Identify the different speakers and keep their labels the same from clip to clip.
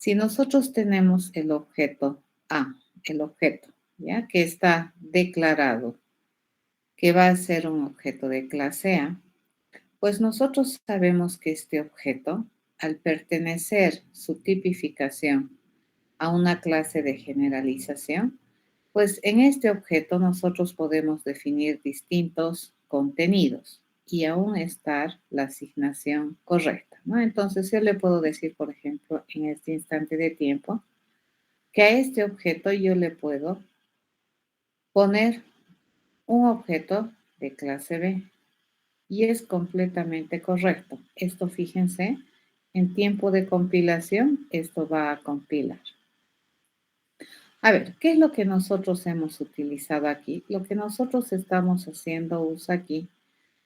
Speaker 1: Si nosotros tenemos el objeto A, el objeto, ¿ya? Que está declarado que va a ser un objeto de clase A, pues nosotros sabemos que este objeto, al pertenecer su tipificación a una clase de generalización, pues en este objeto nosotros podemos definir distintos contenidos y aún estar la asignación correcta, ¿no? Entonces yo le puedo decir, por ejemplo, en este instante de tiempo, que a este objeto yo le puedo poner un objeto de clase B y es completamente correcto. Esto, fíjense, en tiempo de compilación, esto va a compilar. A ver, ¿qué es lo que nosotros hemos utilizado aquí? Lo que nosotros estamos haciendo uso aquí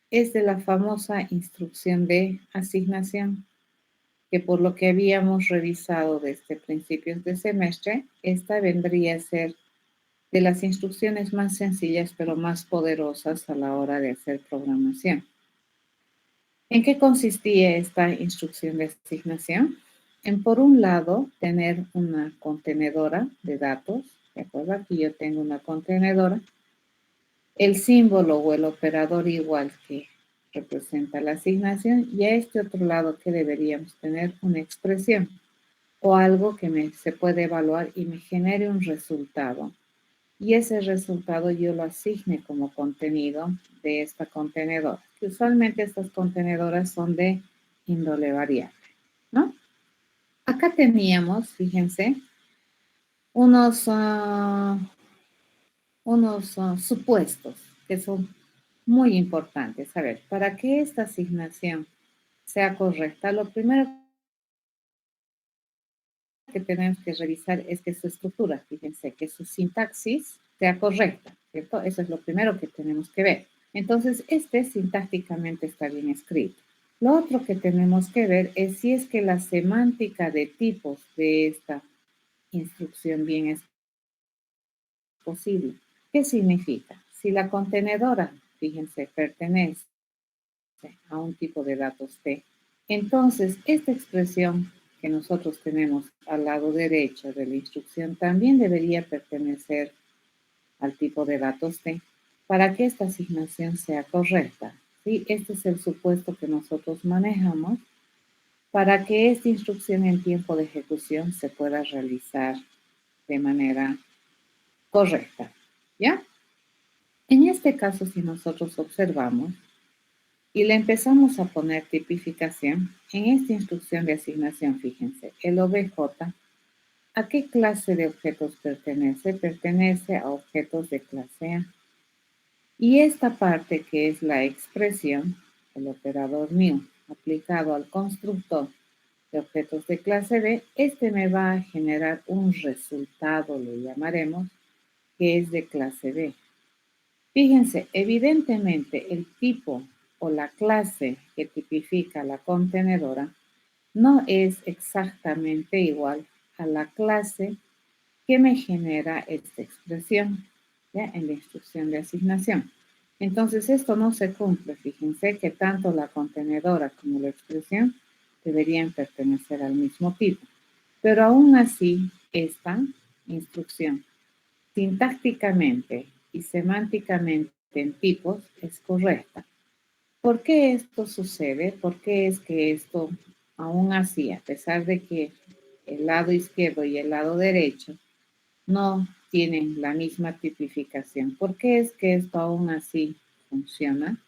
Speaker 1: es de la famosa instrucción de asignación, que por lo que habíamos revisado desde principios de semestre, esta vendría a ser de las instrucciones más sencillas pero más poderosas a la hora de hacer programación. ¿En qué consistía esta instrucción de asignación? En, por un lado, tener una contenedora de datos. ¿De acuerdo? Aquí yo tengo una contenedora. El símbolo o el operador igual que representa la asignación. Y a este otro lado que deberíamos tener una expresión o algo que se puede evaluar y me genere un resultado. Y ese resultado yo lo asigne como contenido de esta contenedora, que usualmente estas contenedoras son de índole variable, ¿no? Acá teníamos, fíjense, unos supuestos que son muy importantes. A ver, para que esta asignación sea correcta, lo primero que tenemos que revisar es que su estructura, fíjense, que su sintaxis sea correcta, ¿cierto? Eso es lo primero que tenemos que ver. Entonces, este sintácticamente está bien escrito. Lo otro que tenemos que ver es si es que la semántica de tipos de esta instrucción bien es posible. ¿Qué significa? Si la contenedora, fíjense, pertenece a un tipo de datos T, entonces esta expresión que nosotros tenemos al lado derecho de la instrucción también debería pertenecer al tipo de datos T para que esta asignación sea correcta. ¿Sí? Este es el supuesto que nosotros manejamos para que esta instrucción en tiempo de ejecución se pueda realizar de manera correcta. ¿Ya? En este caso, si nosotros observamos y le empezamos a poner tipificación, en esta instrucción de asignación, fíjense, el OBJ, ¿a qué clase de objetos pertenece? Pertenece a objetos de clase A. Y esta parte que es la expresión, el operador new, aplicado al constructor de objetos de clase B, este me va a generar un resultado, le llamaremos, que es de clase B. Fíjense, evidentemente el tipo o la clase que tipifica la contenedora no es exactamente igual a la clase que me genera esta expresión, ¿ya? En la instrucción de asignación. Entonces, esto no se cumple. Fíjense que tanto la contenedora como la expresión deberían pertenecer al mismo tipo. Pero aún así, esta instrucción sintácticamente y semánticamente en tipos es correcta. ¿Por qué esto sucede? ¿Por qué es que esto, aún así, a pesar de que el lado izquierdo y el lado derecho no tienen la misma tipificación? ¿Por qué es que esto aún así funciona?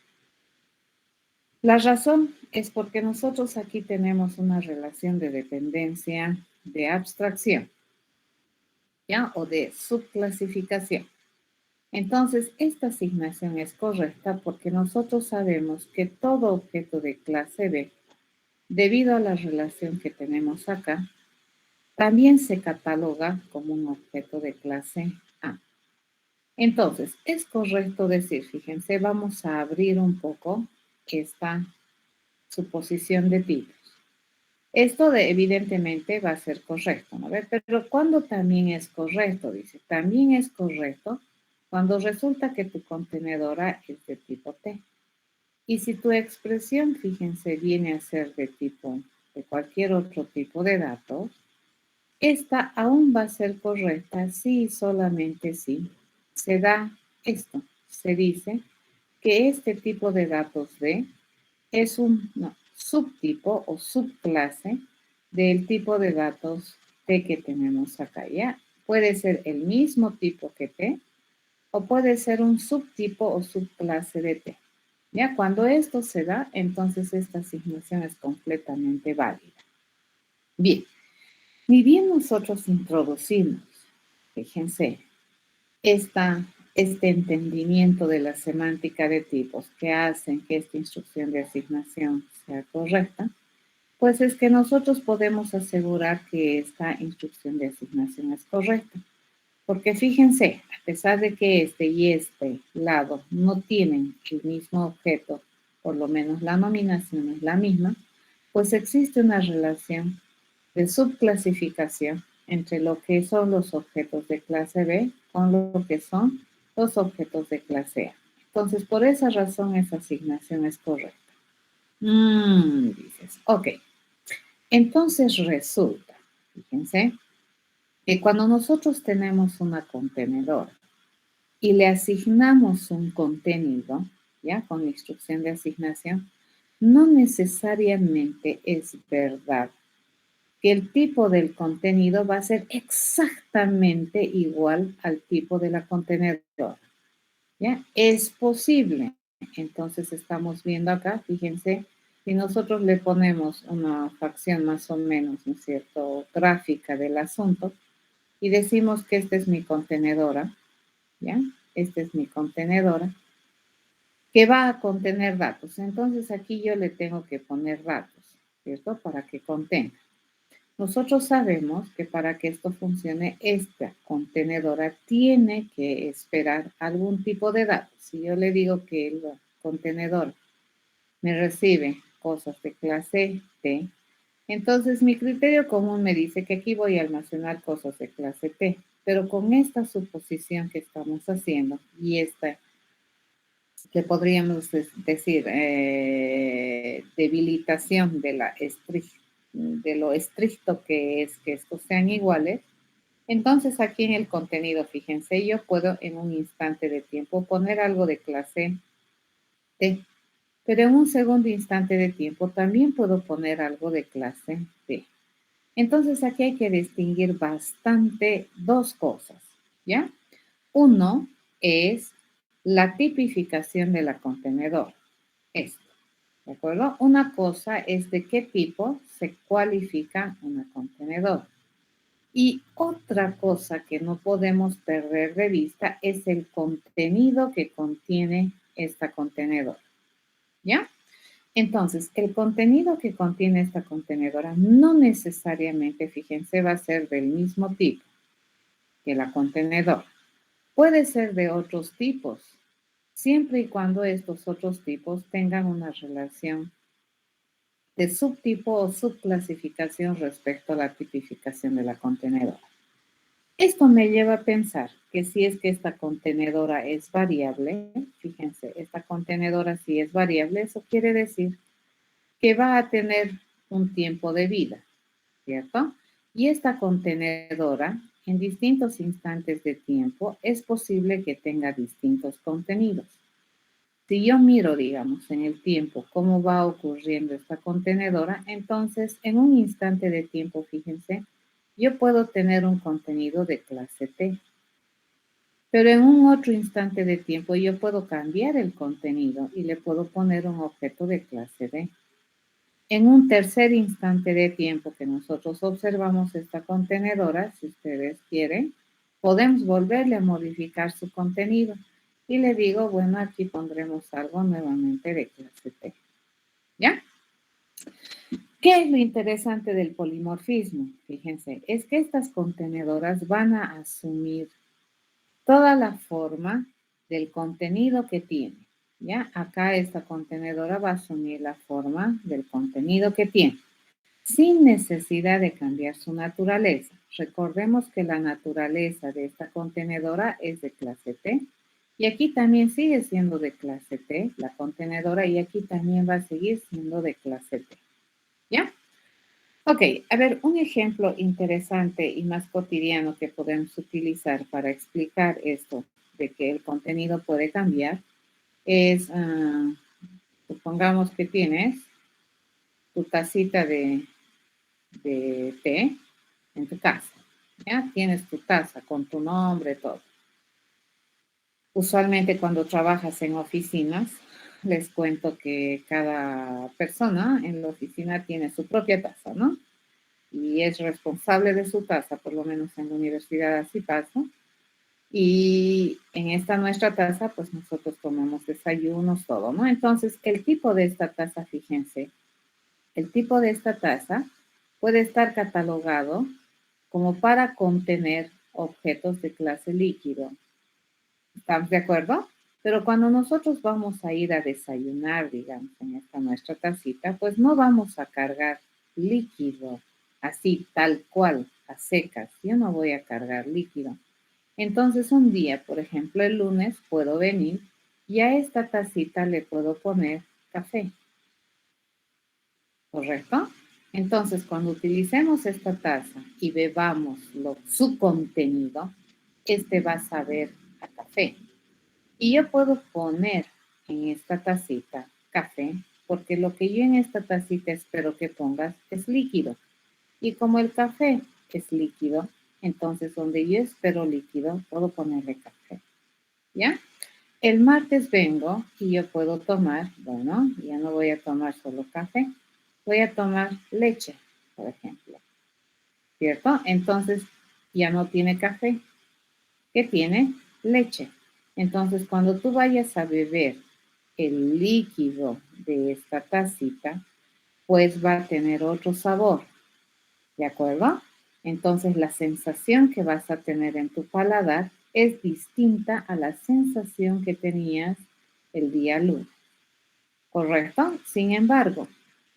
Speaker 1: La razón es porque nosotros aquí tenemos una relación de dependencia de abstracción, ¿ya? O de subclasificación. Entonces, esta asignación es correcta porque nosotros sabemos que todo objeto de clase B, debido a la relación que tenemos acá, también se cataloga como un objeto de clase A. Entonces, es correcto decir, fíjense, vamos a abrir un poco esta suposición de tipos. Esto evidentemente va a ser correcto, ¿no? Pero ¿cuándo también es correcto? Dice, también es correcto cuando resulta que tu contenedora es de tipo T. Y si tu expresión, fíjense, viene a ser de tipo, de cualquier otro tipo de datos, Esta aún va a ser correcta si y solamente si se da esto. Se dice que este tipo de datos D es un subtipo o subclase del tipo de datos T que tenemos acá, ¿ya? Puede ser el mismo tipo que T o puede ser un subtipo o subclase de T. ¿Ya? Cuando esto se da, entonces esta asignación es completamente válida. Bien, ni bien nosotros introducimos, fíjense, este entendimiento de la semántica de tipos que hacen que esta instrucción de asignación sea correcta, pues es que nosotros podemos asegurar que esta instrucción de asignación es correcta. Porque fíjense, a pesar de que este y este lado no tienen el mismo objeto, por lo menos la nominación es la misma, pues existe una relación de subclasificación entre lo que son los objetos de clase B con lo que son los objetos de clase A. Entonces, por esa razón, esa asignación es correcta. Dices, ok. Entonces resulta, fíjense, que cuando nosotros tenemos una contenedora y le asignamos un contenido, ya con la instrucción de asignación, no necesariamente es verdad que el tipo del contenido va a ser exactamente igual al tipo de la contenedora. ¿Ya? Es posible. Entonces estamos viendo acá, fíjense, si nosotros le ponemos una facción más o menos, ¿no es cierto?, gráfica del asunto y decimos que esta es mi contenedora, ¿ya? Esta es mi contenedora que va a contener datos. Entonces aquí yo le tengo que poner datos, ¿cierto? Para que contenga. Nosotros sabemos que para que esto funcione, esta contenedora tiene que esperar algún tipo de datos. Si yo le digo que el contenedor me recibe cosas de clase T, entonces mi criterio común me dice que aquí voy a almacenar cosas de clase T, pero con esta suposición que estamos haciendo y esta que podríamos decir debilitación de lo estricto que es que estos sean iguales, entonces aquí en el contenido, fíjense, yo puedo en un instante de tiempo poner algo de clase T, pero en un segundo instante de tiempo también puedo poner algo de clase T. Entonces aquí hay que distinguir bastante dos cosas, ¿ya? Uno es la tipificación de la contenedora. Esto, ¿de acuerdo? Una cosa es de qué tipo se cualifica una contenedora. Y otra cosa que no podemos perder de vista es el contenido que contiene esta contenedora, ¿ya? Entonces, el contenido que contiene esta contenedora no necesariamente, fíjense, va a ser del mismo tipo que la contenedora. Puede ser de otros tipos, siempre y cuando estos otros tipos tengan una relación de subtipo o subclasificación respecto a la tipificación de la contenedora. Esto me lleva a pensar que si es que esta contenedora es variable, fíjense, esta contenedora si es variable, eso quiere decir que va a tener un tiempo de vida, ¿cierto? Y esta contenedora, en distintos instantes de tiempo, es posible que tenga distintos contenidos. Si yo miro, digamos, en el tiempo cómo va ocurriendo esta contenedora, entonces en un instante de tiempo, fíjense, yo puedo tener un contenido de clase T, pero en un otro instante de tiempo yo puedo cambiar el contenido y le puedo poner un objeto de clase D. En un tercer instante de tiempo que nosotros observamos esta contenedora, si ustedes quieren, podemos volverle a modificar su contenido. Y le digo, bueno, aquí pondremos algo nuevamente de clase T. ¿Ya? ¿Qué es lo interesante del polimorfismo? Fíjense, es que estas contenedoras van a asumir toda la forma del contenido que tiene. ¿Ya? Acá esta contenedora va a asumir la forma del contenido que tiene, sin necesidad de cambiar su naturaleza. Recordemos que la naturaleza de esta contenedora es de clase T y aquí también sigue siendo de clase T la contenedora y aquí también va a seguir siendo de clase T. ¿Ya? Ok, a ver, un ejemplo interesante y más cotidiano que podemos utilizar para explicar esto de que el contenido puede cambiar es, supongamos que tienes tu tacita de té en tu casa, ¿ya? Tienes tu taza con tu nombre, todo. Usualmente cuando trabajas en oficinas, les cuento que cada persona en la oficina tiene su propia taza, ¿no? Y es responsable de su taza, por lo menos en la universidad así pasa. Y en esta nuestra taza, pues nosotros tomamos desayunos, todo, ¿no? Entonces, el tipo de esta taza, fíjense, el tipo de esta taza puede estar catalogado como para contener objetos de clase líquido. ¿Estamos de acuerdo? Pero cuando nosotros vamos a ir a desayunar, digamos, en esta nuestra tacita, pues no vamos a cargar líquido así, tal cual, a secas. Yo no voy a cargar líquido. Entonces un día, por ejemplo, el lunes, puedo venir y a esta tacita le puedo poner café, ¿correcto? Entonces, cuando utilicemos esta taza y bebamos su contenido, este va a saber a café. Y yo puedo poner en esta tacita café, porque lo que yo en esta tacita espero que pongas es líquido. Y como el café es líquido, entonces donde yo espero líquido, puedo ponerle café. ¿Ya? El martes vengo y yo puedo tomar, bueno, ya no voy a tomar solo café, voy a tomar leche, por ejemplo, ¿cierto? Entonces ya no tiene café, ¿qué tiene? Leche. Entonces cuando tú vayas a beber el líquido de esta tacita, pues va a tener otro sabor, ¿de acuerdo? Entonces la sensación que vas a tener en tu paladar es distinta a la sensación que tenías el día lunes, ¿correcto? Sin embargo,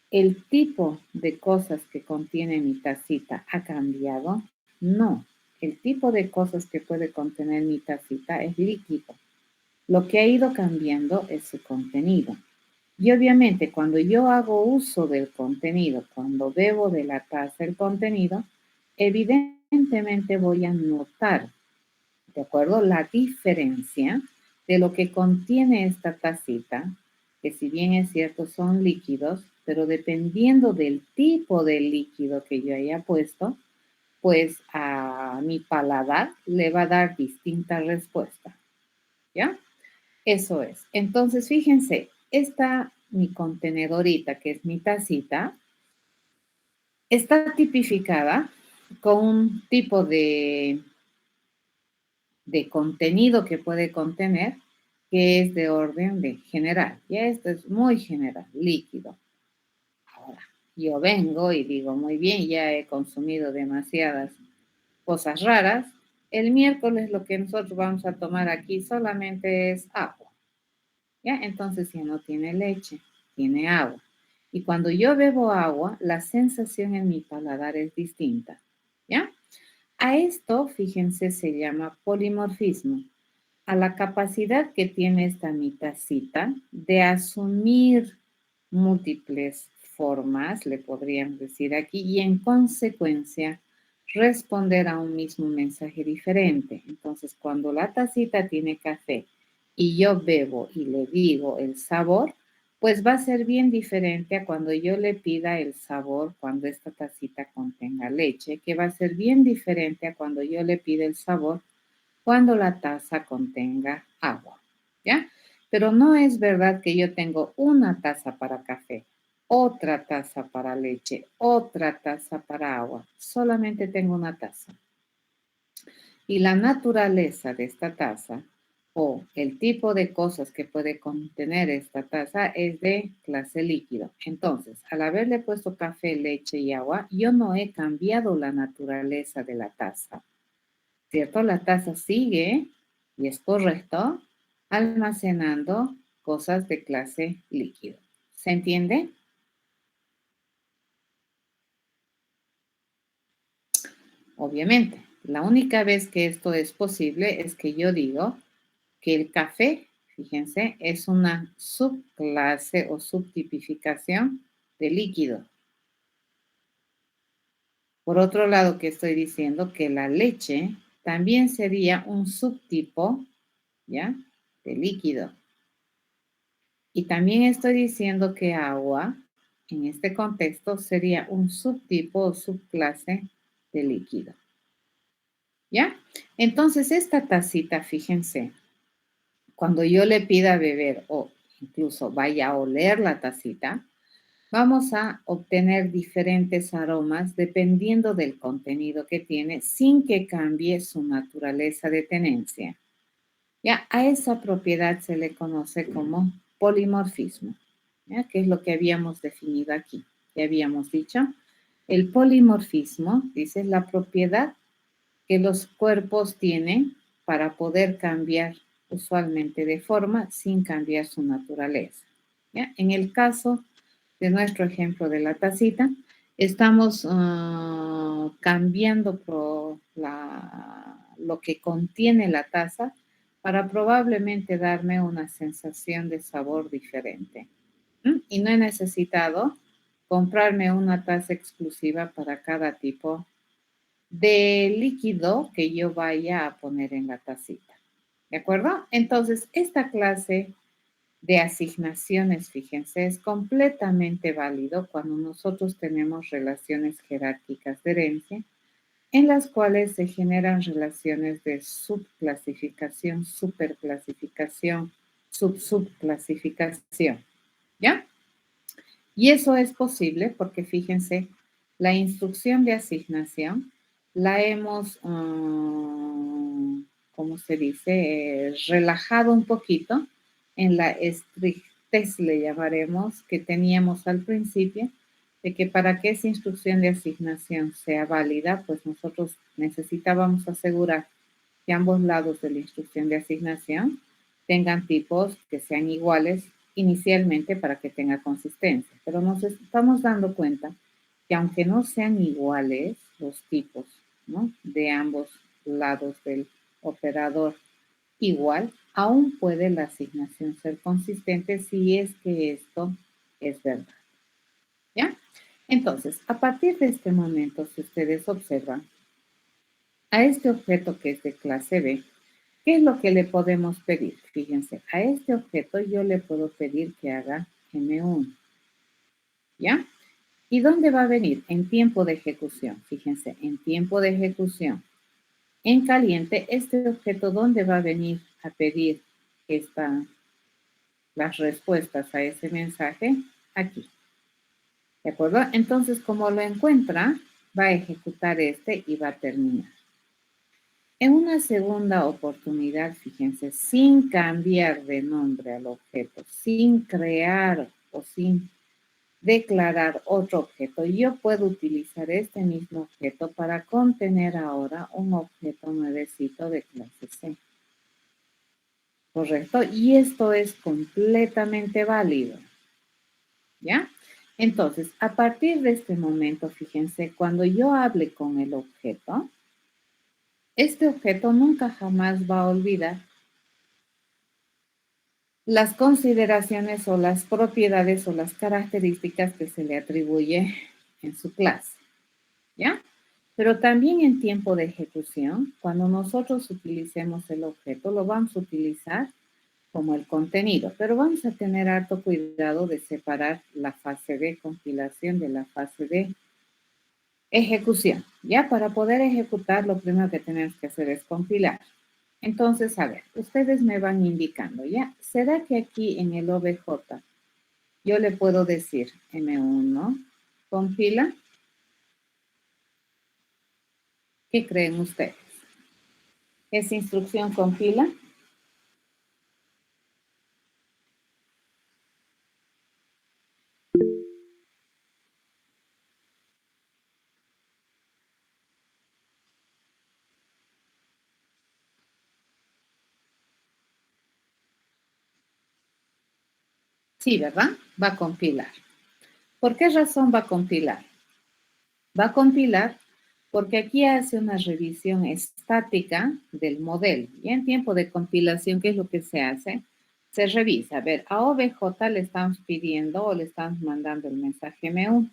Speaker 1: ¿el tipo de cosas que contiene mi tacita ha cambiado? No. El tipo de cosas que puede contener mi tacita es líquido. Lo que ha ido cambiando es su contenido. Y obviamente cuando yo hago uso del contenido, cuando bebo de la taza el contenido, evidentemente voy a notar, ¿de acuerdo? La diferencia de lo que contiene esta tacita, que si bien es cierto son líquidos, pero dependiendo del tipo de líquido que yo haya puesto, pues a mi paladar le va a dar distinta respuesta, ¿ya? Eso es. Entonces, fíjense, esta mi contenedorita, que es mi tacita, está tipificada con un tipo de contenido que puede contener, que es de orden de general. Ya esto es muy general, líquido. Ahora, yo vengo y digo, muy bien, ya he consumido demasiadas cosas raras. El miércoles lo que nosotros vamos a tomar aquí solamente es agua. ¿Ya? Entonces ya no tiene leche, tiene agua. Y cuando yo bebo agua, la sensación en mi paladar es distinta. ¿Ya? A esto, fíjense, se llama polimorfismo, a la capacidad que tiene esta mitacita de asumir múltiples formas, le podríamos decir aquí, y en consecuencia responder a un mismo mensaje diferente. Entonces, cuando la tacita tiene café y yo bebo y le digo el sabor, pues va a ser bien diferente a cuando yo le pida el sabor cuando esta tacita contenga leche, que va a ser bien diferente a cuando yo le pida el sabor cuando la taza contenga agua, ¿ya? Pero no es verdad que yo tengo una taza para café, otra taza para leche, otra taza para agua. Solamente tengo una taza. Y la naturaleza de esta taza o el tipo de cosas que puede contener esta taza es de clase líquido. Entonces, al haberle puesto café, leche y agua, yo no he cambiado la naturaleza de la taza. ¿Cierto? La taza sigue, y es correcto, almacenando cosas de clase líquido. ¿Se entiende? Obviamente, la única vez que esto es posible es que yo digo que el café, fíjense, es una subclase o subtipificación de líquido. Por otro lado, que estoy diciendo que la leche también sería un subtipo, ¿ya? De líquido. Y también estoy diciendo que agua, en este contexto, sería un subtipo o subclase de líquido. ¿Ya? Entonces, esta tacita, fíjense, cuando yo le pida beber o incluso vaya a oler la tacita, vamos a obtener diferentes aromas dependiendo del contenido que tiene sin que cambie su naturaleza de tenencia. Ya a esa propiedad se le conoce como polimorfismo, ¿ya? Que es lo que habíamos definido aquí. Ya habíamos dicho, el polimorfismo, dice, es la propiedad que los cuerpos tienen para poder cambiar usualmente de forma sin cambiar su naturaleza. ¿Ya? En el caso de nuestro ejemplo de la tacita, estamos cambiando lo que contiene la taza para probablemente darme una sensación de sabor diferente. Y no he necesitado comprarme una taza exclusiva para cada tipo de líquido que yo vaya a poner en la tacita. ¿De acuerdo? Entonces, esta clase de asignaciones, fíjense, es completamente válido cuando nosotros tenemos relaciones jerárquicas de herencia, en las cuales se generan relaciones de subclasificación, superclasificación, subclasificación. ¿Ya? Y eso es posible porque fíjense, la instrucción de asignación la hemos, ¿cómo se dice? Relajado un poquito en la estrictez, le llamaremos, que teníamos al principio, de que para que esa instrucción de asignación sea válida, pues nosotros necesitábamos asegurar que ambos lados de la instrucción de asignación tengan tipos que sean iguales inicialmente para que tenga consistencia. Pero nos estamos dando cuenta que aunque no sean iguales los tipos, ¿no? De ambos lados del operador igual, aún puede la asignación ser consistente si es que esto es verdad. ¿Ya? Entonces, a partir de este momento, si ustedes observan, a este objeto que es de clase B, ¿qué es lo que le podemos pedir? Fíjense, a este objeto yo le puedo pedir que haga M1, ¿ya? ¿Y dónde va a venir? En tiempo de ejecución. Fíjense, en tiempo de ejecución. En caliente, este objeto, ¿dónde va a venir a pedir las respuestas a ese mensaje? Aquí. ¿De acuerdo? Entonces, como lo encuentra, va a ejecutar este y va a terminar. En una segunda oportunidad, fíjense, sin cambiar de nombre al objeto, sin crear o sin declarar otro objeto, yo puedo utilizar este mismo objeto para contener ahora un objeto nuevecito de clase C. ¿Correcto? Y esto es completamente válido. ¿Ya? Entonces, a partir de este momento, fíjense, cuando yo hable con el objeto, este objeto nunca jamás va a olvidar las consideraciones o las propiedades o las características que se le atribuye en su clase, ¿ya? Pero también en tiempo de ejecución, cuando nosotros utilicemos el objeto, lo vamos a utilizar como el contenido, pero vamos a tener harto cuidado de separar la fase de compilación de la fase de ejecución, ¿ya? Para poder ejecutar, lo primero que tenemos que hacer es compilar. Entonces, a ver, ustedes me van indicando, ¿ya? ¿Será que aquí en el OBJ yo le puedo decir M1, compila? ¿Qué creen ustedes? ¿Esa instrucción compila? Sí, ¿verdad? Va a compilar. ¿Por qué razón va a compilar? Va a compilar porque aquí hace una revisión estática del modelo. Y en tiempo de compilación, ¿qué es lo que se hace? Se revisa. A ver, a OBJ le estamos pidiendo o le estamos mandando el mensaje M1.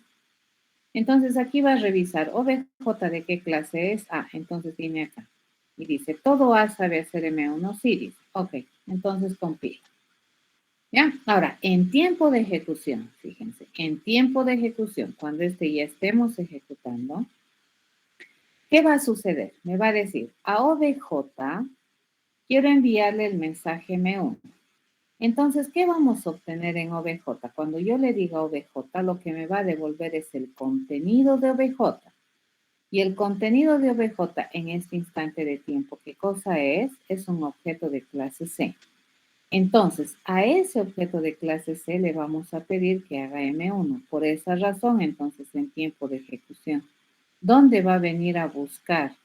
Speaker 1: Entonces aquí va a revisar OBJ de qué clase es. Entonces viene acá. Y dice, ¿todo A sabe hacer M1? Sí, dice. Ok, entonces compila. ¿Ya? Ahora, en tiempo de ejecución, fíjense, en tiempo de ejecución, cuando ya estemos ejecutando, ¿qué va a suceder? Me va a decir, a OBJ quiero enviarle el mensaje M1. Entonces, ¿qué vamos a obtener en OBJ? Cuando yo le diga OBJ, lo que me va a devolver es el contenido de OBJ. Y el contenido de OBJ en este instante de tiempo, ¿qué cosa es? Es un objeto de clase C. Entonces, a ese objeto de clase C le vamos a pedir que haga M1. Por esa razón, entonces, en tiempo de ejecución, ¿dónde va a venir a buscar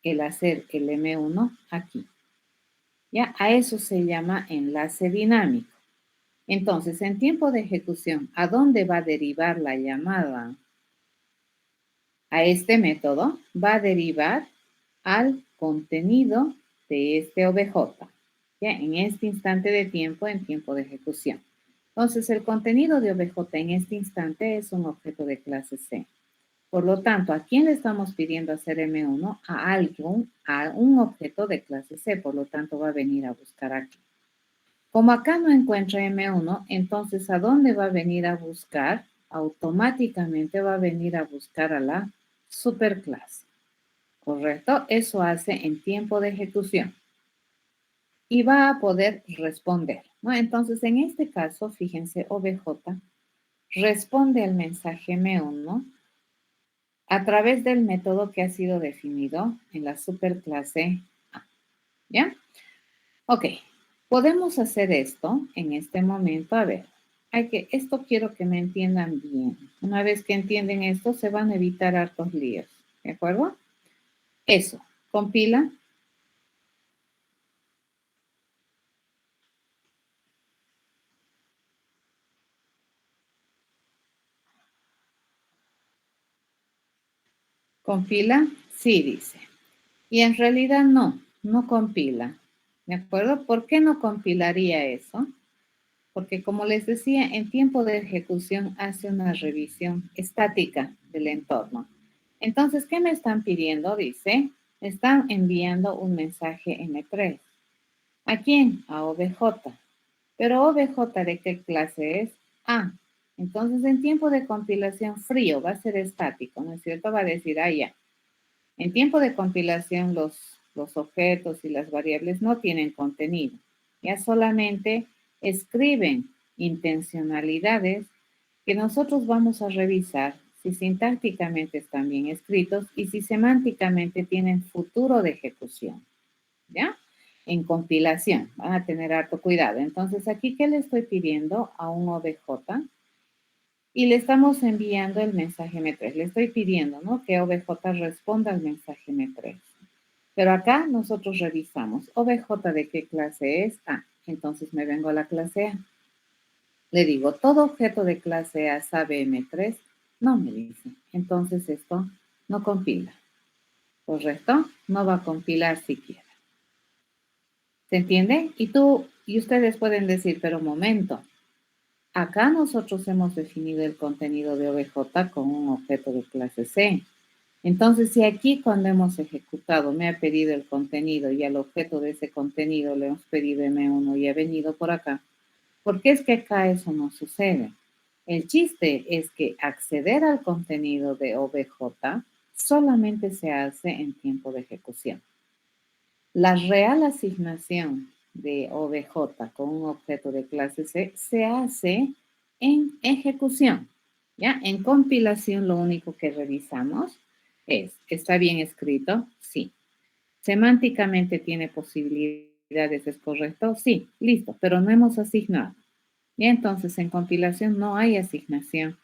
Speaker 1: el hacer el M1? Aquí. ¿Ya? A eso se llama enlace dinámico. Entonces, en tiempo de ejecución, ¿a dónde va a derivar la llamada? A este método va a derivar al contenido de este OBJ, ¿ya? En este instante de tiempo, en tiempo de ejecución. Entonces, el contenido de OBJ en este instante es un objeto de clase C. Por lo tanto, ¿a quién le estamos pidiendo hacer M1? A un objeto de clase C. Por lo tanto, va a venir a buscar aquí. Como acá no encuentra M1, entonces ¿a dónde va a venir a buscar? Automáticamente va a venir a buscar a la superclase. ¿Correcto? Eso hace en tiempo de ejecución. Y va a poder responder, ¿no? Entonces, en este caso, fíjense, OBJ responde al mensaje M1 a través del método que ha sido definido en la superclase A. ¿Ya? Ok, podemos hacer esto en este momento. A ver, esto quiero que me entiendan bien. Una vez que entienden esto, se van a evitar hartos líos. ¿De acuerdo? Eso, compila. ¿Compila? Sí, dice. Y en realidad no compila. ¿De acuerdo? ¿Por qué no compilaría eso? Porque como les decía, en tiempo de ejecución hace una revisión estática del entorno. Entonces, ¿qué me están pidiendo? Dice, me están enviando un mensaje M3. ¿A quién? A OBJ. Pero OBJ, ¿de qué clase es? A. Entonces, en tiempo de compilación frío va a ser estático, ¿no es cierto? Va a decir, ya. En tiempo de compilación los objetos y las variables no tienen contenido. Ya solamente escriben intencionalidades que nosotros vamos a revisar si sintácticamente están bien escritos y si semánticamente tienen futuro de ejecución. ¿Ya? En compilación, van a tener harto cuidado. Entonces, aquí, ¿qué le estoy pidiendo a un OBJ? Y le estamos enviando el mensaje M3. Le estoy pidiendo, ¿no? Que OBJ responda al mensaje M3. Pero acá nosotros revisamos, OBJ de qué clase es. Entonces me vengo a la clase A. Le digo, ¿todo objeto de clase A sabe M3? No, me dice. Entonces esto no compila. ¿Correcto? No va a compilar siquiera. ¿Se entiende? Y ustedes pueden decir, pero momento, acá nosotros hemos definido el contenido de OBJ con un objeto de clase C. Entonces, si aquí cuando hemos ejecutado me ha pedido el contenido y al objeto de ese contenido le hemos pedido M1 y ha venido por acá, ¿por qué es que acá eso no sucede? El chiste es que acceder al contenido de OBJ solamente se hace en tiempo de ejecución. La real asignación de OBJ con un objeto de clase C se hace en ejecución. ¿Ya? En compilación lo único que revisamos es, ¿está bien escrito? Sí. ¿Semánticamente tiene posibilidades? ¿Es correcto? Sí, listo, pero no hemos asignado. Y entonces en compilación no hay asignación.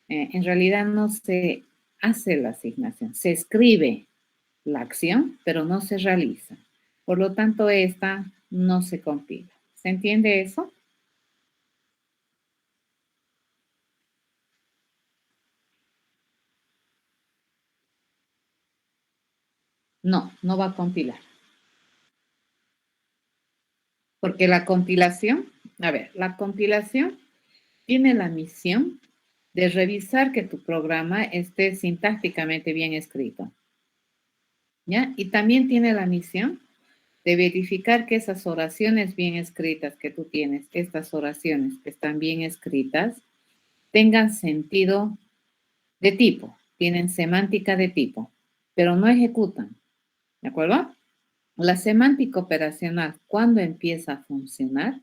Speaker 1: En realidad no se hace la asignación, se escribe la acción, pero no se realiza. Por lo tanto, esta no se compila. ¿Se entiende eso? No va a compilar. Porque la compilación, a ver, la compilación tiene la misión de revisar que tu programa esté sintácticamente bien escrito, ¿ya? Y también tiene la misión de verificar que esas oraciones bien escritas que tú tienes, estas oraciones que están bien escritas, tengan sentido de tipo, tienen semántica de tipo, pero no ejecutan, ¿de acuerdo? La semántica operacional, ¿cuándo empieza a funcionar?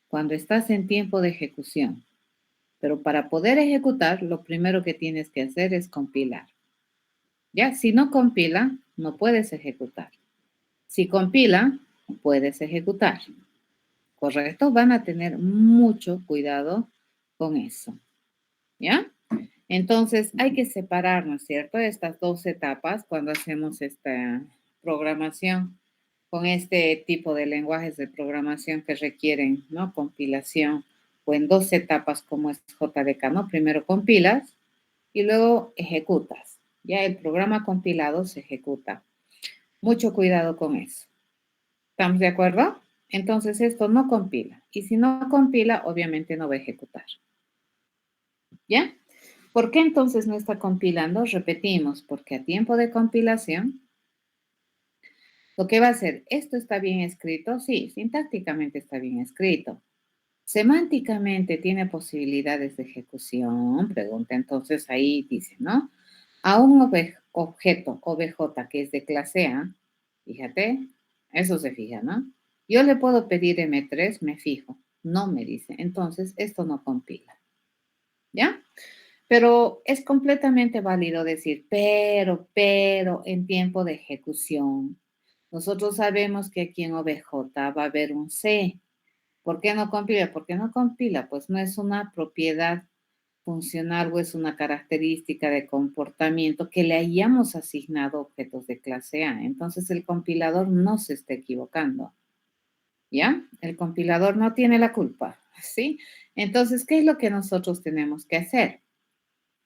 Speaker 1: Cuando estás en tiempo de ejecución. Pero para poder ejecutar, lo primero que tienes que hacer es compilar. Ya, si no compila, no puedes ejecutar. Si compila, puedes ejecutar. ¿Correcto? Van a tener mucho cuidado con eso. ¿Ya? Entonces, hay que separar, ¿no es cierto?, estas dos etapas cuando hacemos esta programación con este tipo de lenguajes de programación que requieren, ¿no?, compilación, o en dos etapas como es JDK, ¿no? Primero compilas y luego ejecutas. Ya el programa compilado se ejecuta. Mucho cuidado con eso. ¿Estamos de acuerdo? Entonces esto no compila. Y si no compila, obviamente no va a ejecutar. ¿Ya? ¿Por qué entonces no está compilando? Repetimos, porque a tiempo de compilación, lo que va a hacer, ¿esto está bien escrito? Sí, sintácticamente está bien escrito. Semánticamente tiene posibilidades de ejecución, pregunta. Entonces ahí dice, ¿no? A un objeto OBJ que es de clase A, fíjate, eso se fija, ¿no? Yo le puedo pedir M3, me fijo, no me dice. Entonces esto no compila, ¿ya? Pero es completamente válido decir, pero, en tiempo de ejecución. Nosotros sabemos que aquí en OBJ va a haber un C. ¿Por qué no compila? ¿Por qué no compila? Pues no es una propiedad funcional o es una característica de comportamiento que le hayamos asignado objetos de clase A. Entonces el compilador no se está equivocando, ¿ya? El compilador no tiene la culpa, ¿sí? Entonces, ¿qué es lo que nosotros tenemos que hacer?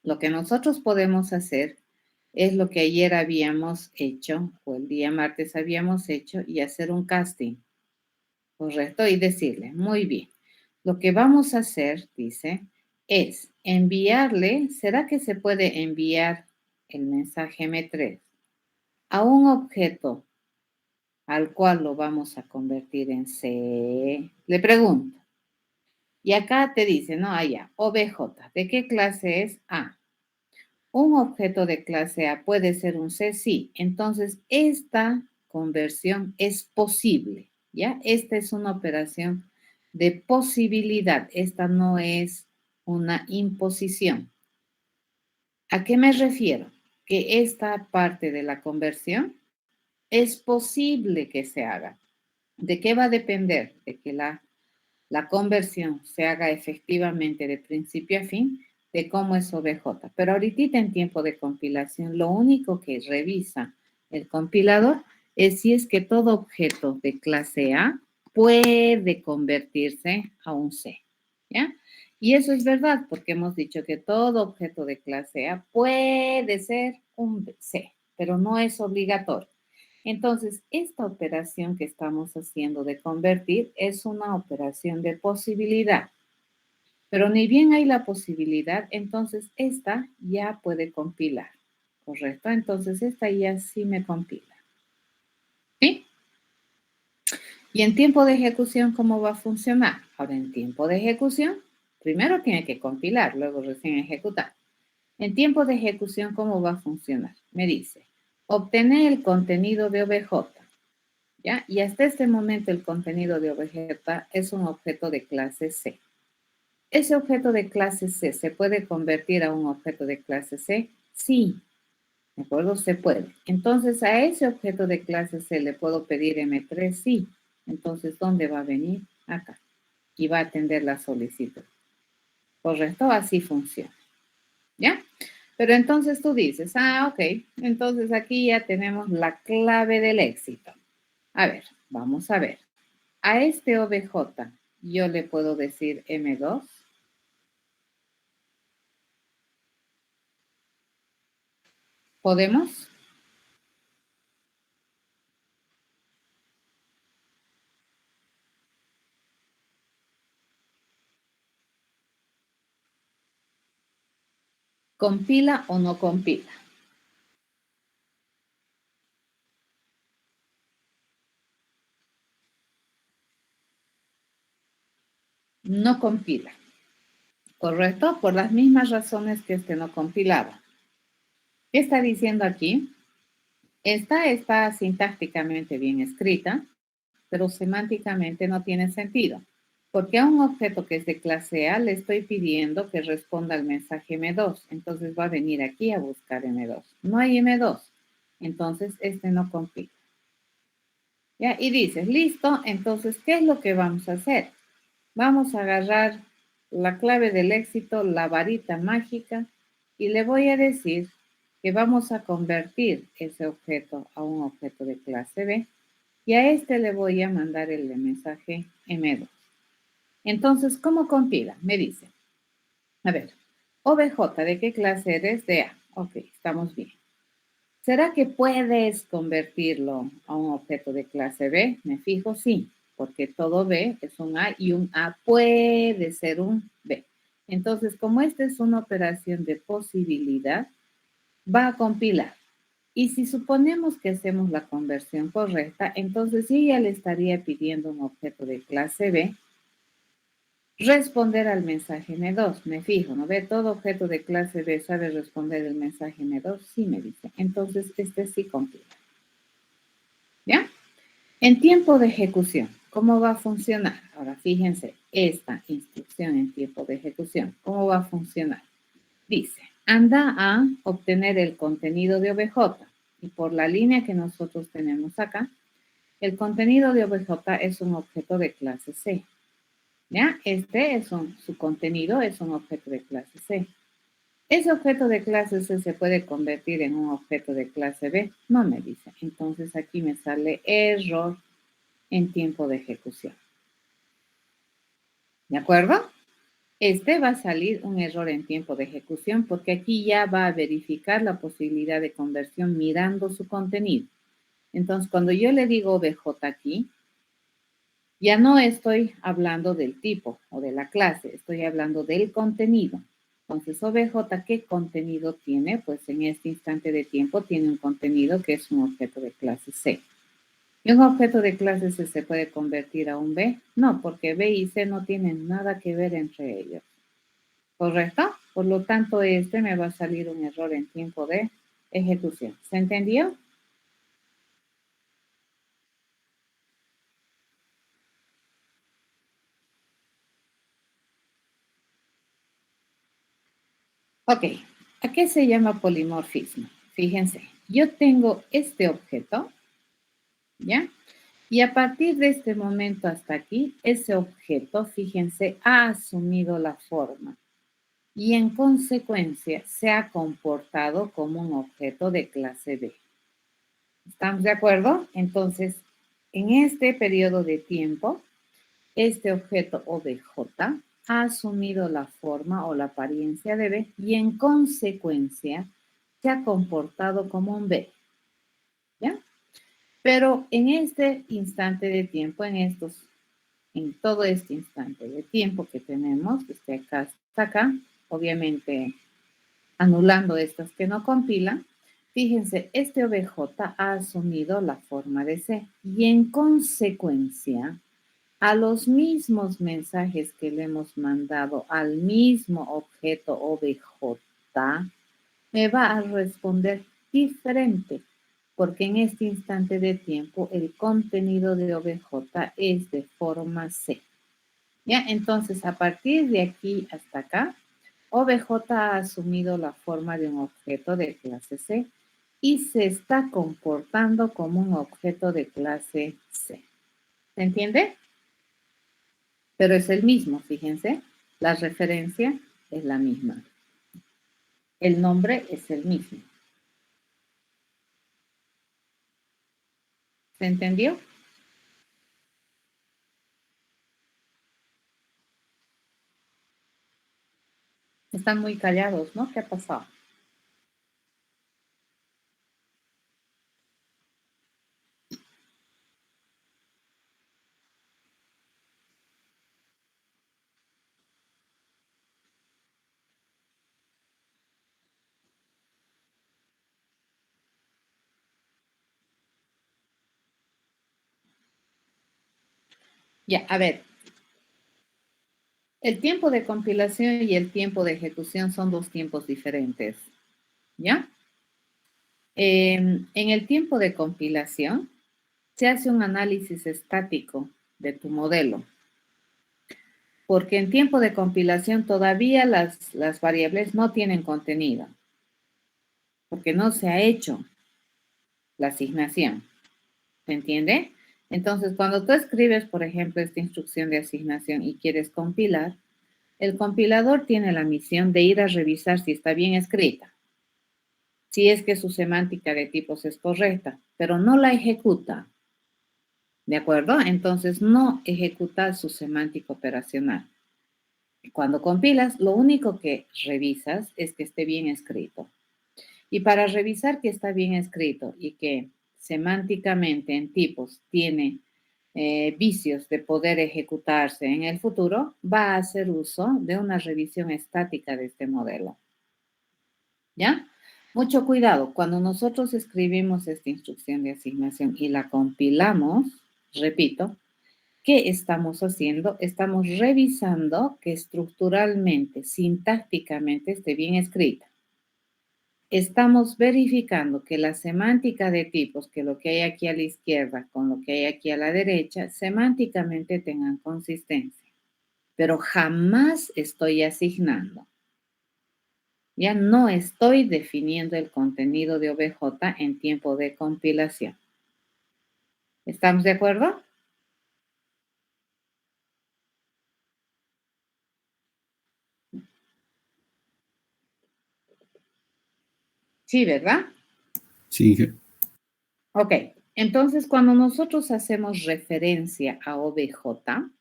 Speaker 1: Lo que nosotros podemos hacer es lo que ayer habíamos hecho, o el día martes habíamos hecho, y hacer un casting, ¿correcto? Y decirle, muy bien, lo que vamos a hacer, dice, es enviarle, ¿será que se puede enviar el mensaje M3 a un objeto al cual lo vamos a convertir en C? Le pregunto. Y acá te dice, no, allá, OBJ, ¿de qué clase es? A. Un objeto de clase A puede ser un C, sí. Entonces, esta conversión es posible, ¿ya? Esta es una operación de posibilidad. Esta no es una imposición. ¿A qué me refiero? Que esta parte de la conversión es posible que se haga. ¿De qué va a depender? De que la conversión se haga efectivamente de principio a fin de cómo es OBJ. Pero ahorita en tiempo de compilación, lo único que revisa el compilador es si es que todo objeto de clase A puede convertirse a un C, ¿ya? Y eso es verdad, porque hemos dicho que todo objeto de clase A puede ser un C, pero no es obligatorio. Entonces, esta operación que estamos haciendo de convertir es una operación de posibilidad, pero ni bien hay la posibilidad, entonces esta ya puede compilar, ¿correcto? Entonces, esta ya sí me compila, ¿sí? Y en tiempo de ejecución, ¿cómo va a funcionar? Ahora, en tiempo de ejecución, primero tiene que compilar, luego recién ejecutar. En tiempo de ejecución, ¿cómo va a funcionar? Me dice, obtener el contenido de OBJ. ¿Ya? Y hasta este momento el contenido de objeto es un objeto de clase C. ¿Ese objeto de clase C se puede convertir a un objeto de clase C? Sí, ¿de acuerdo? Se puede. Entonces, a ese objeto de clase C le puedo pedir M3, sí. Entonces, ¿dónde va a venir? Acá. Y va a atender la solicitud. ¿Correcto? Así funciona. ¿Ya? Pero entonces tú dices, ok, entonces aquí ya tenemos la clave del éxito. A ver, vamos a ver. A este OBJ yo le puedo decir M2. ¿Podemos? ¿Compila o no compila? No compila, ¿correcto? Por las mismas razones que este no compilaba. ¿Qué está diciendo aquí? Esta está sintácticamente bien escrita, pero semánticamente no tiene sentido. Porque a un objeto que es de clase A le estoy pidiendo que responda al mensaje M2. Entonces va a venir aquí a buscar M2. No hay M2. Entonces este no compila. ¿Ya? Y dices, listo, entonces, ¿qué es lo que vamos a hacer? Vamos a agarrar la clave del éxito, la varita mágica, y le voy a decir que vamos a convertir ese objeto a un objeto de clase B y a este le voy a mandar el mensaje M2. Entonces, ¿cómo compila? Me dice, a ver, OBJ, ¿de qué clase eres? De A. Ok, estamos bien. ¿Será que puedes convertirlo a un objeto de clase B? Me fijo, sí, porque todo B es un A y un A puede ser un B. Entonces, como esta es una operación de posibilidad, va a compilar. Y si suponemos que hacemos la conversión correcta, entonces sí ya le estaría pidiendo un objeto de clase B responder al mensaje M2. Me fijo, ¿no ve? Todo objeto de clase B sabe responder el mensaje M2. Sí, me dice. Entonces, este sí compila. ¿Ya? En tiempo de ejecución, ¿cómo va a funcionar? Ahora, fíjense, esta instrucción en tiempo de ejecución, ¿cómo va a funcionar? Dice, anda a obtener el contenido de OBJ. Y por la línea que nosotros tenemos acá, el contenido de OBJ es un objeto de clase C. ¿Ya? Su contenido es un objeto de clase C. ¿Ese objeto de clase C se puede convertir en un objeto de clase B? No me dice. Entonces aquí me sale error en tiempo de ejecución. ¿De acuerdo? Este va a salir un error en tiempo de ejecución porque aquí ya va a verificar la posibilidad de conversión mirando su contenido. Entonces, cuando yo le digo OBJ aquí, ya no estoy hablando del tipo o de la clase, estoy hablando del contenido. Entonces, OBJ, ¿qué contenido tiene? Pues en este instante de tiempo tiene un contenido que es un objeto de clase C. ¿Y un objeto de clase C se puede convertir a un B? No, porque B y C no tienen nada que ver entre ellos. ¿Correcto? Por lo tanto, este me va a salir un error en tiempo de ejecución. ¿Se entendió? Ok. ¿A qué se llama polimorfismo? Fíjense, yo tengo este objeto, ¿ya? Y a partir de este momento hasta aquí, ese objeto, fíjense, ha asumido la forma y en consecuencia se ha comportado como un objeto de clase B. ¿Estamos de acuerdo? Entonces, en este periodo de tiempo, este objeto OBJ ha asumido la forma o la apariencia de B y en consecuencia se ha comportado como un B. ¿Ya? Pero en este instante de tiempo, en todo este instante de tiempo que tenemos, desde acá hasta acá, obviamente anulando estas que no compilan, fíjense, este OBJ ha asumido la forma de C y en consecuencia a los mismos mensajes que le hemos mandado al mismo objeto OBJ, me va a responder diferente, porque en este instante de tiempo el contenido de OBJ es de forma C. ¿Ya? Entonces, a partir de aquí hasta acá, OBJ ha asumido la forma de un objeto de clase C y se está comportando como un objeto de clase C. ¿Se entiende? Pero es el mismo, fíjense, la referencia es la misma. El nombre es el mismo. ¿Se entendió? Están muy callados, ¿no? ¿Qué ha pasado? Ya, a ver. El tiempo de compilación y el tiempo de ejecución son dos tiempos diferentes, ¿ya? En el tiempo de compilación se hace un análisis estático de tu modelo, porque en tiempo de compilación todavía las variables no tienen contenido, porque no se ha hecho la asignación, ¿se entiende? Entonces, cuando tú escribes, por ejemplo, esta instrucción de asignación y quieres compilar, el compilador tiene la misión de ir a revisar si está bien escrita, si es que su semántica de tipos es correcta, pero no la ejecuta, ¿de acuerdo? Entonces no ejecuta su semántica operacional. Cuando compilas, lo único que revisas es que esté bien escrito. Y para revisar que está bien escrito y que semánticamente en tipos tiene vicios de poder ejecutarse en el futuro, va a hacer uso de una revisión estática de este modelo. ¿Ya? Mucho cuidado, cuando nosotros escribimos esta instrucción de asignación y la compilamos, repito, ¿qué estamos haciendo? Estamos revisando que estructuralmente, sintácticamente esté bien escrita. Estamos verificando que la semántica de tipos, que lo que hay aquí a la izquierda con lo que hay aquí a la derecha, semánticamente tengan consistencia. Pero jamás estoy asignando. Ya no estoy definiendo el contenido de OBJ en tiempo de compilación. ¿Estamos de acuerdo? Sí, ¿verdad?
Speaker 2: Sí.
Speaker 1: Ok, entonces cuando nosotros hacemos referencia a OBJ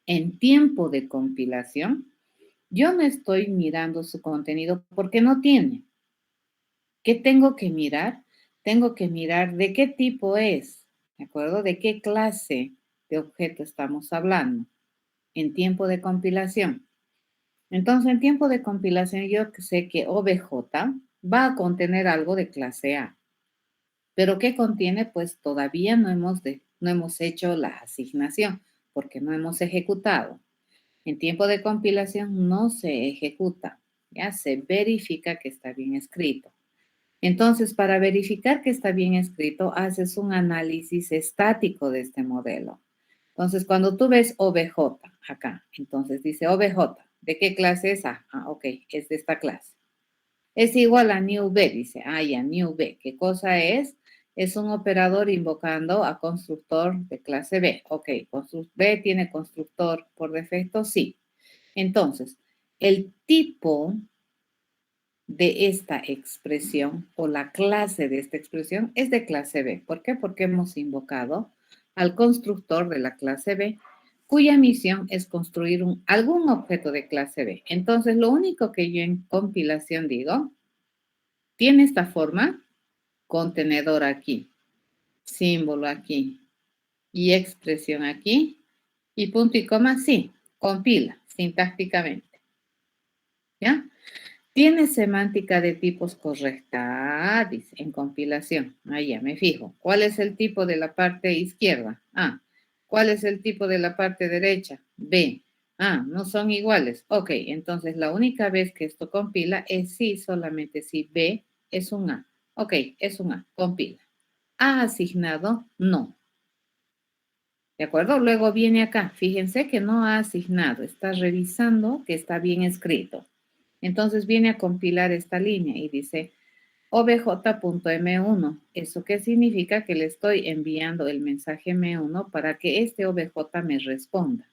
Speaker 1: en tiempo de compilación, yo no estoy mirando su contenido porque no tiene. ¿Qué tengo que mirar? Tengo que mirar de qué tipo es, ¿de acuerdo? De qué clase de objeto estamos hablando en tiempo de compilación. Entonces, en tiempo de compilación, yo sé que OBJ va a contener algo de clase A. ¿Pero qué contiene? Pues todavía no hemos hecho la asignación porque no hemos ejecutado. En tiempo de compilación no se ejecuta, ya se verifica que está bien escrito. Entonces, para verificar que está bien escrito, haces un análisis estático de este modelo. Entonces, cuando tú ves OBJ acá, entonces dice OBJ, ¿de qué clase es A? Ah, ok, es de esta clase. Es igual a new B, dice, ah, ya, new B. ¿Qué cosa es? Es un operador invocando a constructor de clase B. Ok, B tiene constructor por defecto, sí. Entonces, el tipo de esta expresión o la clase de esta expresión es de clase B. ¿Por qué? Porque hemos invocado al constructor de la clase B, cuya misión es construir algún objeto de clase B. Entonces, lo único que yo en compilación digo, tiene esta forma, contenedor aquí, símbolo aquí y expresión aquí, y punto y coma, sí, compila sintácticamente. ¿Ya? Tiene semántica de tipos correcta, dice, en compilación. Ahí ya me fijo. ¿Cuál es el tipo de la parte izquierda? A. ¿Cuál es el tipo de la parte derecha? B. Ah, no son iguales. Ok, entonces la única vez que esto compila es si, solamente si B es un A. Ok, es un A, compila. ¿Ha asignado? No. ¿De acuerdo? Luego viene acá. Fíjense que no ha asignado. Está revisando que está bien escrito. Entonces viene a compilar esta línea y dice obj.m1. ¿Eso qué significa? Que le estoy enviando el mensaje m1 para que este obj me responda.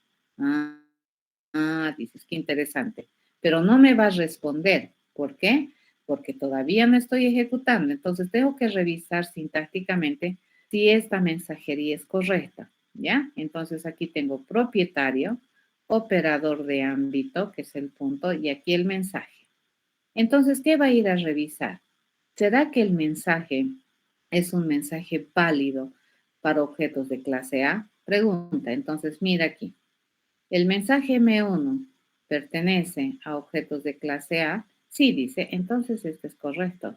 Speaker 1: Dices, qué interesante. Pero no me va a responder. ¿Por qué? Porque todavía no estoy ejecutando. Entonces tengo que revisar sintácticamente si esta mensajería es correcta. ¿Ya? Entonces aquí tengo propietario, operador de ámbito, que es el punto, y aquí el mensaje. Entonces, ¿qué va a ir a revisar? ¿Será que el mensaje es un mensaje válido para objetos de clase A? Pregunta. Entonces, mira aquí. ¿El mensaje M1 pertenece a objetos de clase A? Sí, dice. Entonces, este es correcto.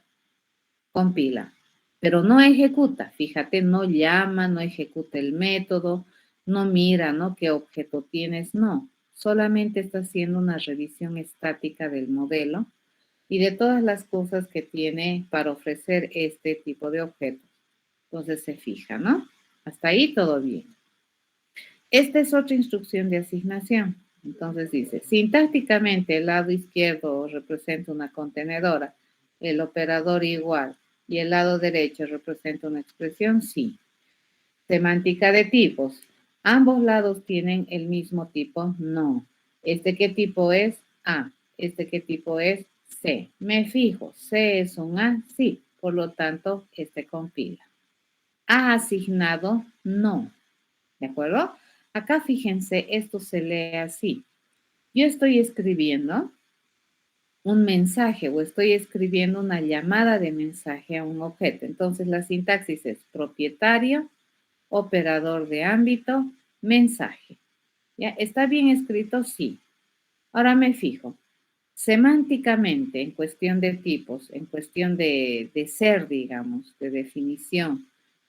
Speaker 1: Compila. Pero no ejecuta. Fíjate, no llama, no ejecuta el método, no mira, ¿no? ¿Qué objeto tienes? No, solamente está haciendo una revisión estática del modelo y de todas las cosas que tiene para ofrecer este tipo de objetos. Entonces se fija, ¿no? Hasta ahí todo bien. Esta es otra instrucción de asignación. Entonces dice, sintácticamente el lado izquierdo representa una contenedora, el operador igual, y el lado derecho representa una expresión sí. Semántica de tipos. ¿Ambos lados tienen el mismo tipo? No. ¿Este qué tipo es? A. ¿Este qué tipo es? C. Me fijo, C es un A, sí. Por lo tanto, este compila. ¿Ha asignado? No. ¿De acuerdo? Acá fíjense, esto se lee así. Yo estoy escribiendo un mensaje o estoy escribiendo una llamada de mensaje a un objeto. Entonces la sintaxis es propietario, operador de ámbito, mensaje. ¿Ya? ¿Está bien escrito? Sí. Ahora me fijo. Semánticamente, en cuestión de tipos, en cuestión de ser, digamos, de definición,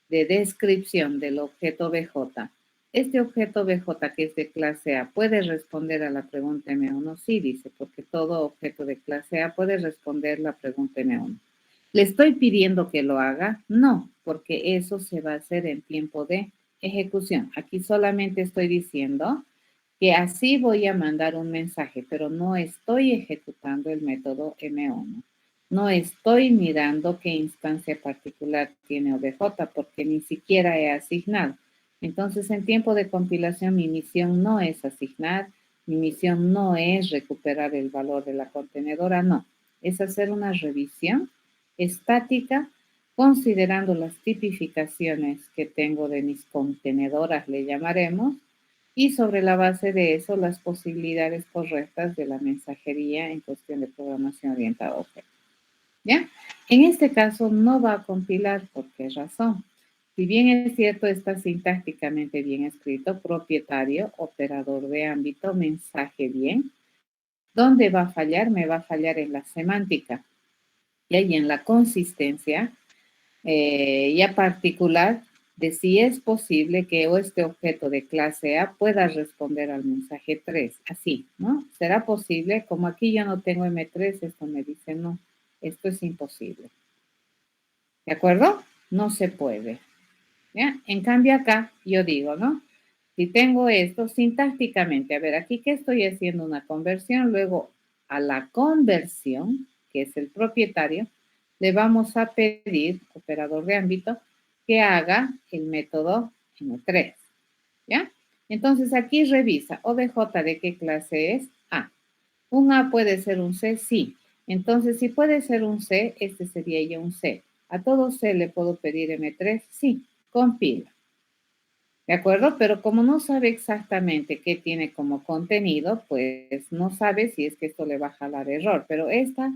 Speaker 1: de descripción del objeto BJ, este objeto BJ que es de clase A puede responder a la pregunta M1, sí dice, porque todo objeto de clase A puede responder la pregunta M1. ¿Le estoy pidiendo que lo haga? No, porque eso se va a hacer en tiempo de ejecución. Aquí solamente estoy diciendo que así voy a mandar un mensaje, pero no estoy ejecutando el método M1. No estoy mirando qué instancia particular tiene OBJ porque ni siquiera he asignado. Entonces, en tiempo de compilación, mi misión no es asignar, mi misión no es recuperar el valor de la contenedora, no. Es hacer una revisión estática considerando las tipificaciones que tengo de mis contenedoras, le llamaremos, y sobre la base de eso las posibilidades correctas de la mensajería en cuestión de programación orientada a objetos. ¿Ya? En este caso no va a compilar. ¿Por qué razón? Si bien es cierto, está sintácticamente bien escrito, propietario, operador de ámbito, mensaje bien, ¿dónde va a fallar? Me va a fallar en la semántica y ahí en la consistencia ya particular de si es posible que este objeto de clase A pueda responder al mensaje 3, así, ¿no? ¿Será posible? Como aquí yo no tengo M3, esto me dice no, esto es imposible. ¿De acuerdo? No se puede. ¿Ya? En cambio acá yo digo, ¿no? Si tengo esto sintácticamente, a ver, aquí que estoy haciendo una conversión, luego a la conversión, que es el propietario, le vamos a pedir, operador de ámbito, que haga el método M3, ¿ya? Entonces aquí revisa, OBJ de qué clase es A. Un A puede ser un C, sí. Entonces, si puede ser un C, este sería ya un C. ¿A todo C le puedo pedir M3? Sí, compila. ¿De acuerdo? Pero como no sabe exactamente qué tiene como contenido, pues no sabe si es que esto le va a jalar error. Pero esta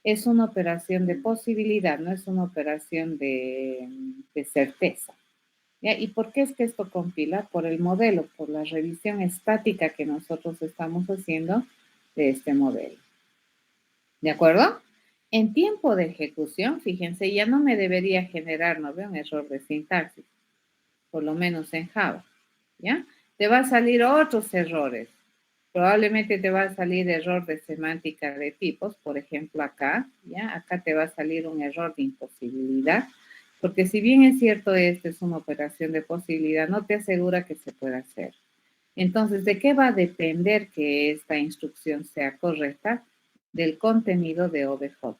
Speaker 1: es una operación de posibilidad, no es una operación de certeza. ¿Ya? ¿Y por qué es que esto compila? Por el modelo, por la revisión estática que nosotros estamos haciendo de este modelo. ¿De acuerdo? En tiempo de ejecución, fíjense, ya no me debería generar, ¿no ve? Un error de sintaxis, por lo menos en Java, ¿ya? Te va a salir otros errores. Probablemente te va a salir error de semántica de tipos, por ejemplo acá, ¿ya? Acá te va a salir un error de imposibilidad, porque si bien es cierto, esta es una operación de posibilidad, no te asegura que se pueda hacer. Entonces, ¿de qué va a depender que esta instrucción sea correcta? Del contenido de OBJ.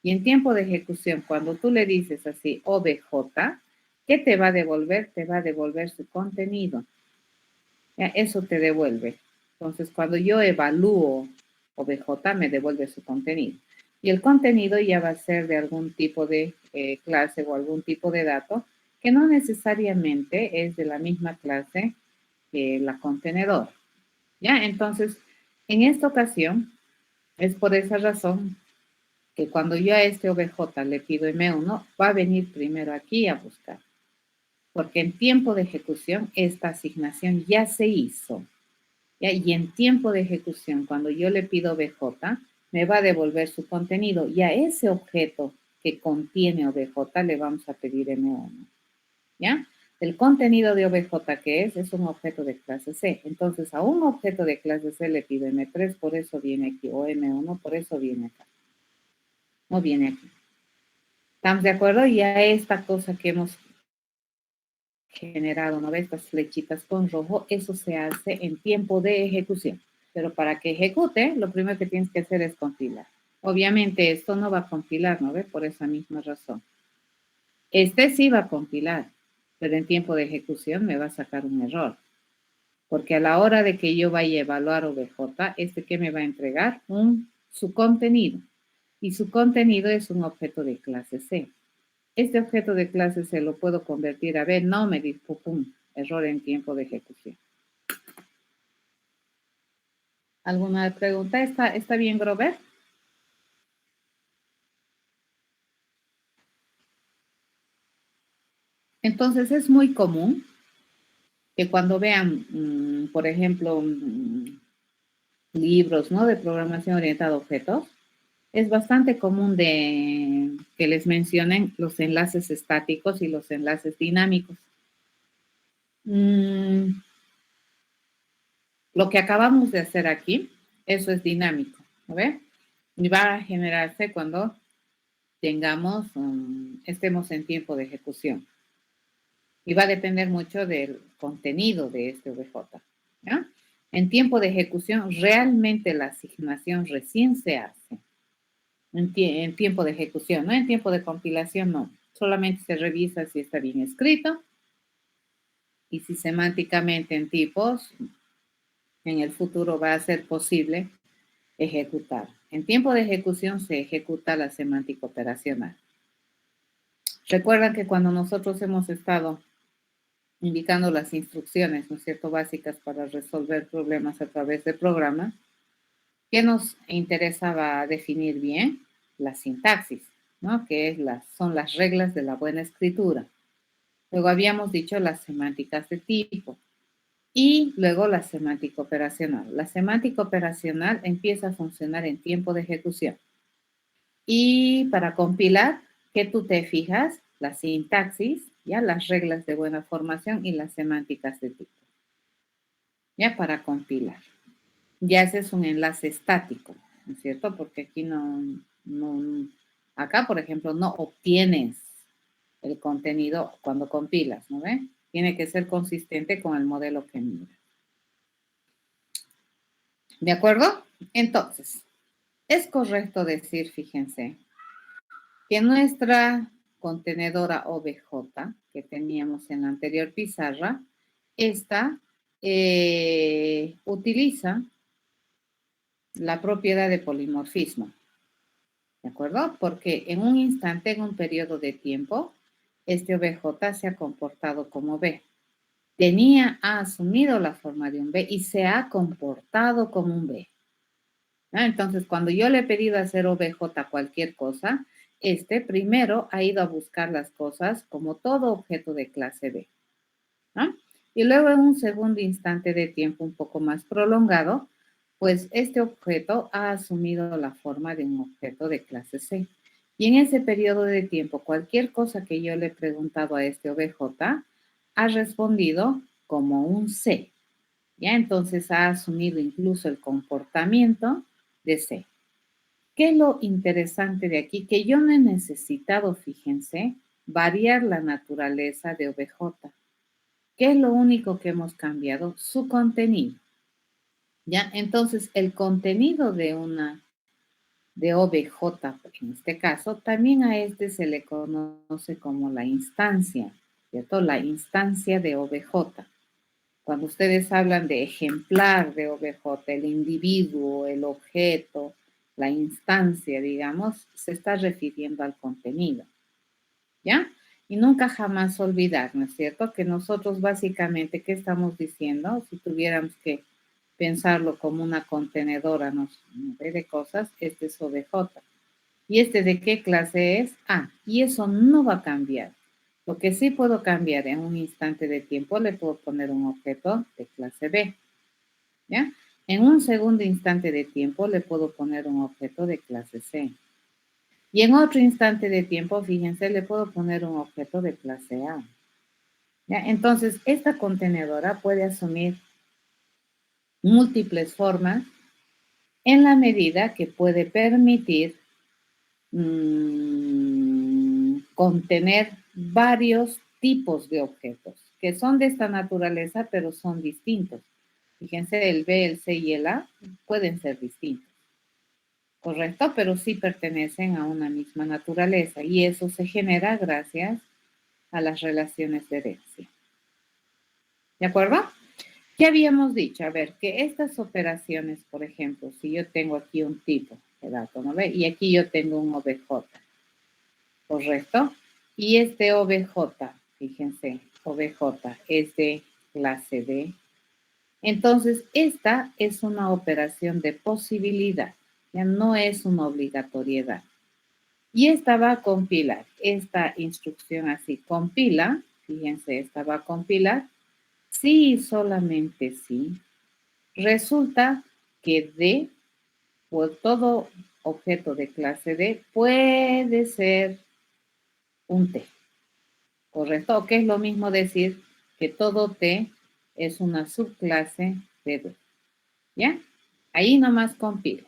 Speaker 1: Y en tiempo de ejecución, cuando tú le dices así OBJ, ¿qué te va a devolver? Te va a devolver su contenido. Ya, eso te devuelve. Entonces, cuando yo evalúo OBJ, me devuelve su contenido. Y el contenido ya va a ser de algún tipo de clase o algún tipo de dato que no necesariamente es de la misma clase que la contenedora. ¿Ya? Entonces, en esta ocasión, es por esa razón que cuando yo a este OBJ le pido M1, va a venir primero aquí a buscar. Porque en tiempo de ejecución, esta asignación ya se hizo. ¿Ya? Y en tiempo de ejecución, cuando yo le pido OBJ, me va a devolver su contenido. Y a ese objeto que contiene OBJ le vamos a pedir M1. ¿Ya? El contenido de OBJ que es un objeto de clase C. Entonces, a un objeto de clase C le pido M3, por eso viene aquí, o M1, por eso viene acá. No viene aquí. ¿Estamos de acuerdo? Y a esta cosa que hemos generado, ¿no ves? Estas flechitas con rojo, eso se hace en tiempo de ejecución. Pero para que ejecute, lo primero que tienes que hacer es compilar. Obviamente esto no va a compilar, ¿no ves? Por esa misma razón. Este sí va a compilar, pero en tiempo de ejecución me va a sacar un error. Porque a la hora de que yo vaya a evaluar OBJ, ¿qué me va a entregar? Su contenido. Y su contenido es un objeto de clase C. Este objeto de clase C lo puedo convertir a B, no me dijo, pum, error en tiempo de ejecución. ¿Alguna pregunta? ¿Está bien, Grover? Entonces es muy común que cuando vean, por ejemplo, libros, ¿no? De programación orientada a objetos, es bastante común de que les mencionen los enlaces estáticos y los enlaces dinámicos. Lo que acabamos de hacer aquí, eso es dinámico, ¿no ve? Y va a generarse cuando estemos en tiempo de ejecución. Y va a depender mucho del contenido de este OBJ, ¿ya? En tiempo de ejecución, realmente la asignación recién se hace. En tiempo de ejecución, ¿no? En tiempo de compilación, no. Solamente se revisa si está bien escrito y si semánticamente en tipos en el futuro va a ser posible ejecutar. En tiempo de ejecución se ejecuta la semántica operacional. Recuerdan que cuando nosotros hemos estado indicando las instrucciones, ¿no es cierto?, básicas para resolver problemas a través de programas, ¿qué nos interesaba definir bien? La sintaxis, ¿no? Que son las reglas de la buena escritura. Luego habíamos dicho las semánticas de tipo y luego la semántica operacional. La semántica operacional empieza a funcionar en tiempo de ejecución. Y para compilar, ¿qué tú te fijas? La sintaxis, ya las reglas de buena formación y las semánticas de tipo. Ya para compilar. Ya ese es un enlace estático, ¿no es cierto? Porque aquí acá, por ejemplo, no obtienes el contenido cuando compilas, ¿no ve? Tiene que ser consistente con el modelo que mira. ¿De acuerdo? Entonces, es correcto decir, fíjense, que nuestra contenedora OBJ que teníamos en la anterior pizarra, esta utiliza la propiedad de polimorfismo. ¿De acuerdo? Porque en un instante, en un periodo de tiempo, este OBJ se ha comportado como B. Ha asumido la forma de un B y se ha comportado como un B. ¿No? Entonces, cuando yo le he pedido hacer OBJ cualquier cosa, primero ha ido a buscar las cosas como todo objeto de clase B. ¿No? Y luego en un segundo instante de tiempo un poco más prolongado, pues este objeto ha asumido la forma de un objeto de clase C. Y en ese periodo de tiempo, cualquier cosa que yo le he preguntado a este OBJ, ha respondido como un C. ¿Ya? Entonces ha asumido incluso el comportamiento de C. ¿Qué es lo interesante de aquí? Que yo no he necesitado, fíjense, variar la naturaleza de OBJ. ¿Qué es lo único que hemos cambiado? Su contenido. ¿Ya? Entonces, el contenido de OBJ, en este caso, también a se le conoce como la instancia, ¿cierto? La instancia de OBJ. Cuando ustedes hablan de ejemplar de OBJ, el individuo, el objeto, la instancia, digamos, se está refiriendo al contenido, ¿ya? Y nunca jamás olvidar, ¿no es cierto? Que nosotros básicamente, ¿qué estamos diciendo? Si tuviéramos que pensarlo como una contenedora, ¿no? De cosas, este es OBJ. ¿Y de qué clase es? Ah, y eso no va a cambiar. Lo que sí puedo cambiar en un instante de tiempo, le puedo poner un objeto de clase B, ¿ya? En un segundo instante de tiempo, le puedo poner un objeto de clase C. Y en otro instante de tiempo, fíjense, le puedo poner un objeto de clase A. ¿Ya? Entonces, esta contenedora puede asumir múltiples formas en la medida que puede permitir contener varios tipos de objetos que son de esta naturaleza, pero son distintos. Fíjense, el B, el C y el A pueden ser distintos, ¿correcto? Pero sí pertenecen a una misma naturaleza y eso se genera gracias a las relaciones de herencia. ¿De acuerdo? ¿Qué habíamos dicho? A ver, que estas operaciones, por ejemplo, si yo tengo aquí un tipo de dato, ¿no ve? Y aquí yo tengo un OBJ, ¿correcto? Y este OBJ, fíjense, OBJ es de clase D. Entonces, esta es una operación de posibilidad, ya no es una obligatoriedad. Y esta va a compilar, esta instrucción así, compila, fíjense, esta va a compilar, sí y solamente sí, resulta que D, por todo objeto de clase D, puede ser un T. ¿Correcto? O que es lo mismo decir que todo T es una subclase de D. ¿Ya? Ahí nomás compila.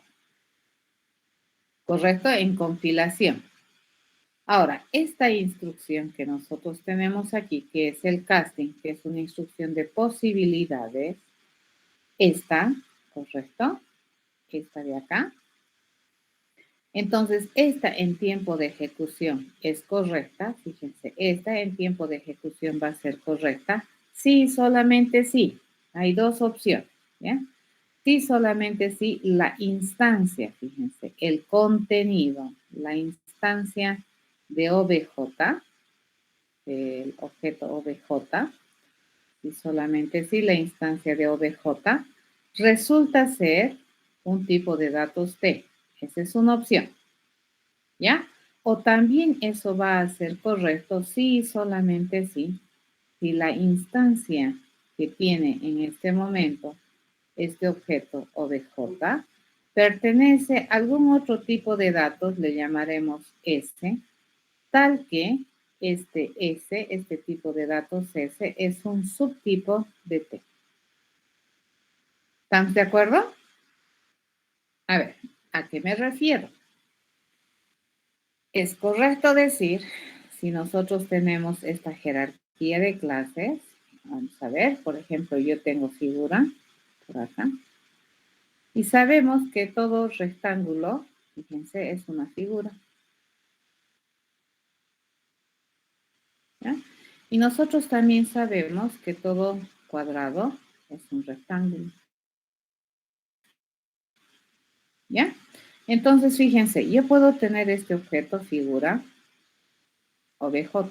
Speaker 1: ¿Correcto? En compilación. Ahora, esta instrucción que nosotros tenemos aquí, que es el casting, que es una instrucción de posibilidades, esta, ¿correcto? Esta de acá. Entonces, esta en tiempo de ejecución es correcta. Fíjense, esta en tiempo de ejecución va a ser correcta. Sí, solamente sí. Hay dos opciones, ¿ya? Sí, solamente sí. La instancia, fíjense, el contenido, la instancia de OBJ, el objeto OBJ, y solamente sí, la instancia de OBJ resulta ser un tipo de datos T. Esa es una opción. ¿Ya? O también eso va a ser correcto si solamente si la instancia que tiene en este momento este objeto OBJ pertenece a algún otro tipo de datos, le llamaremos S, tal que este S, este tipo de datos S, es un subtipo de T. ¿Estamos de acuerdo? A ver, ¿a qué me refiero? Es correcto decir, si nosotros tenemos esta jerarquía de clases, vamos a ver, por ejemplo, yo tengo figura por acá, y sabemos que todo rectángulo, fíjense, es una figura. ¿Ya? Y nosotros también sabemos que todo cuadrado es un rectángulo. ¿Ya? Entonces, fíjense, yo puedo tener este objeto figura OBJ.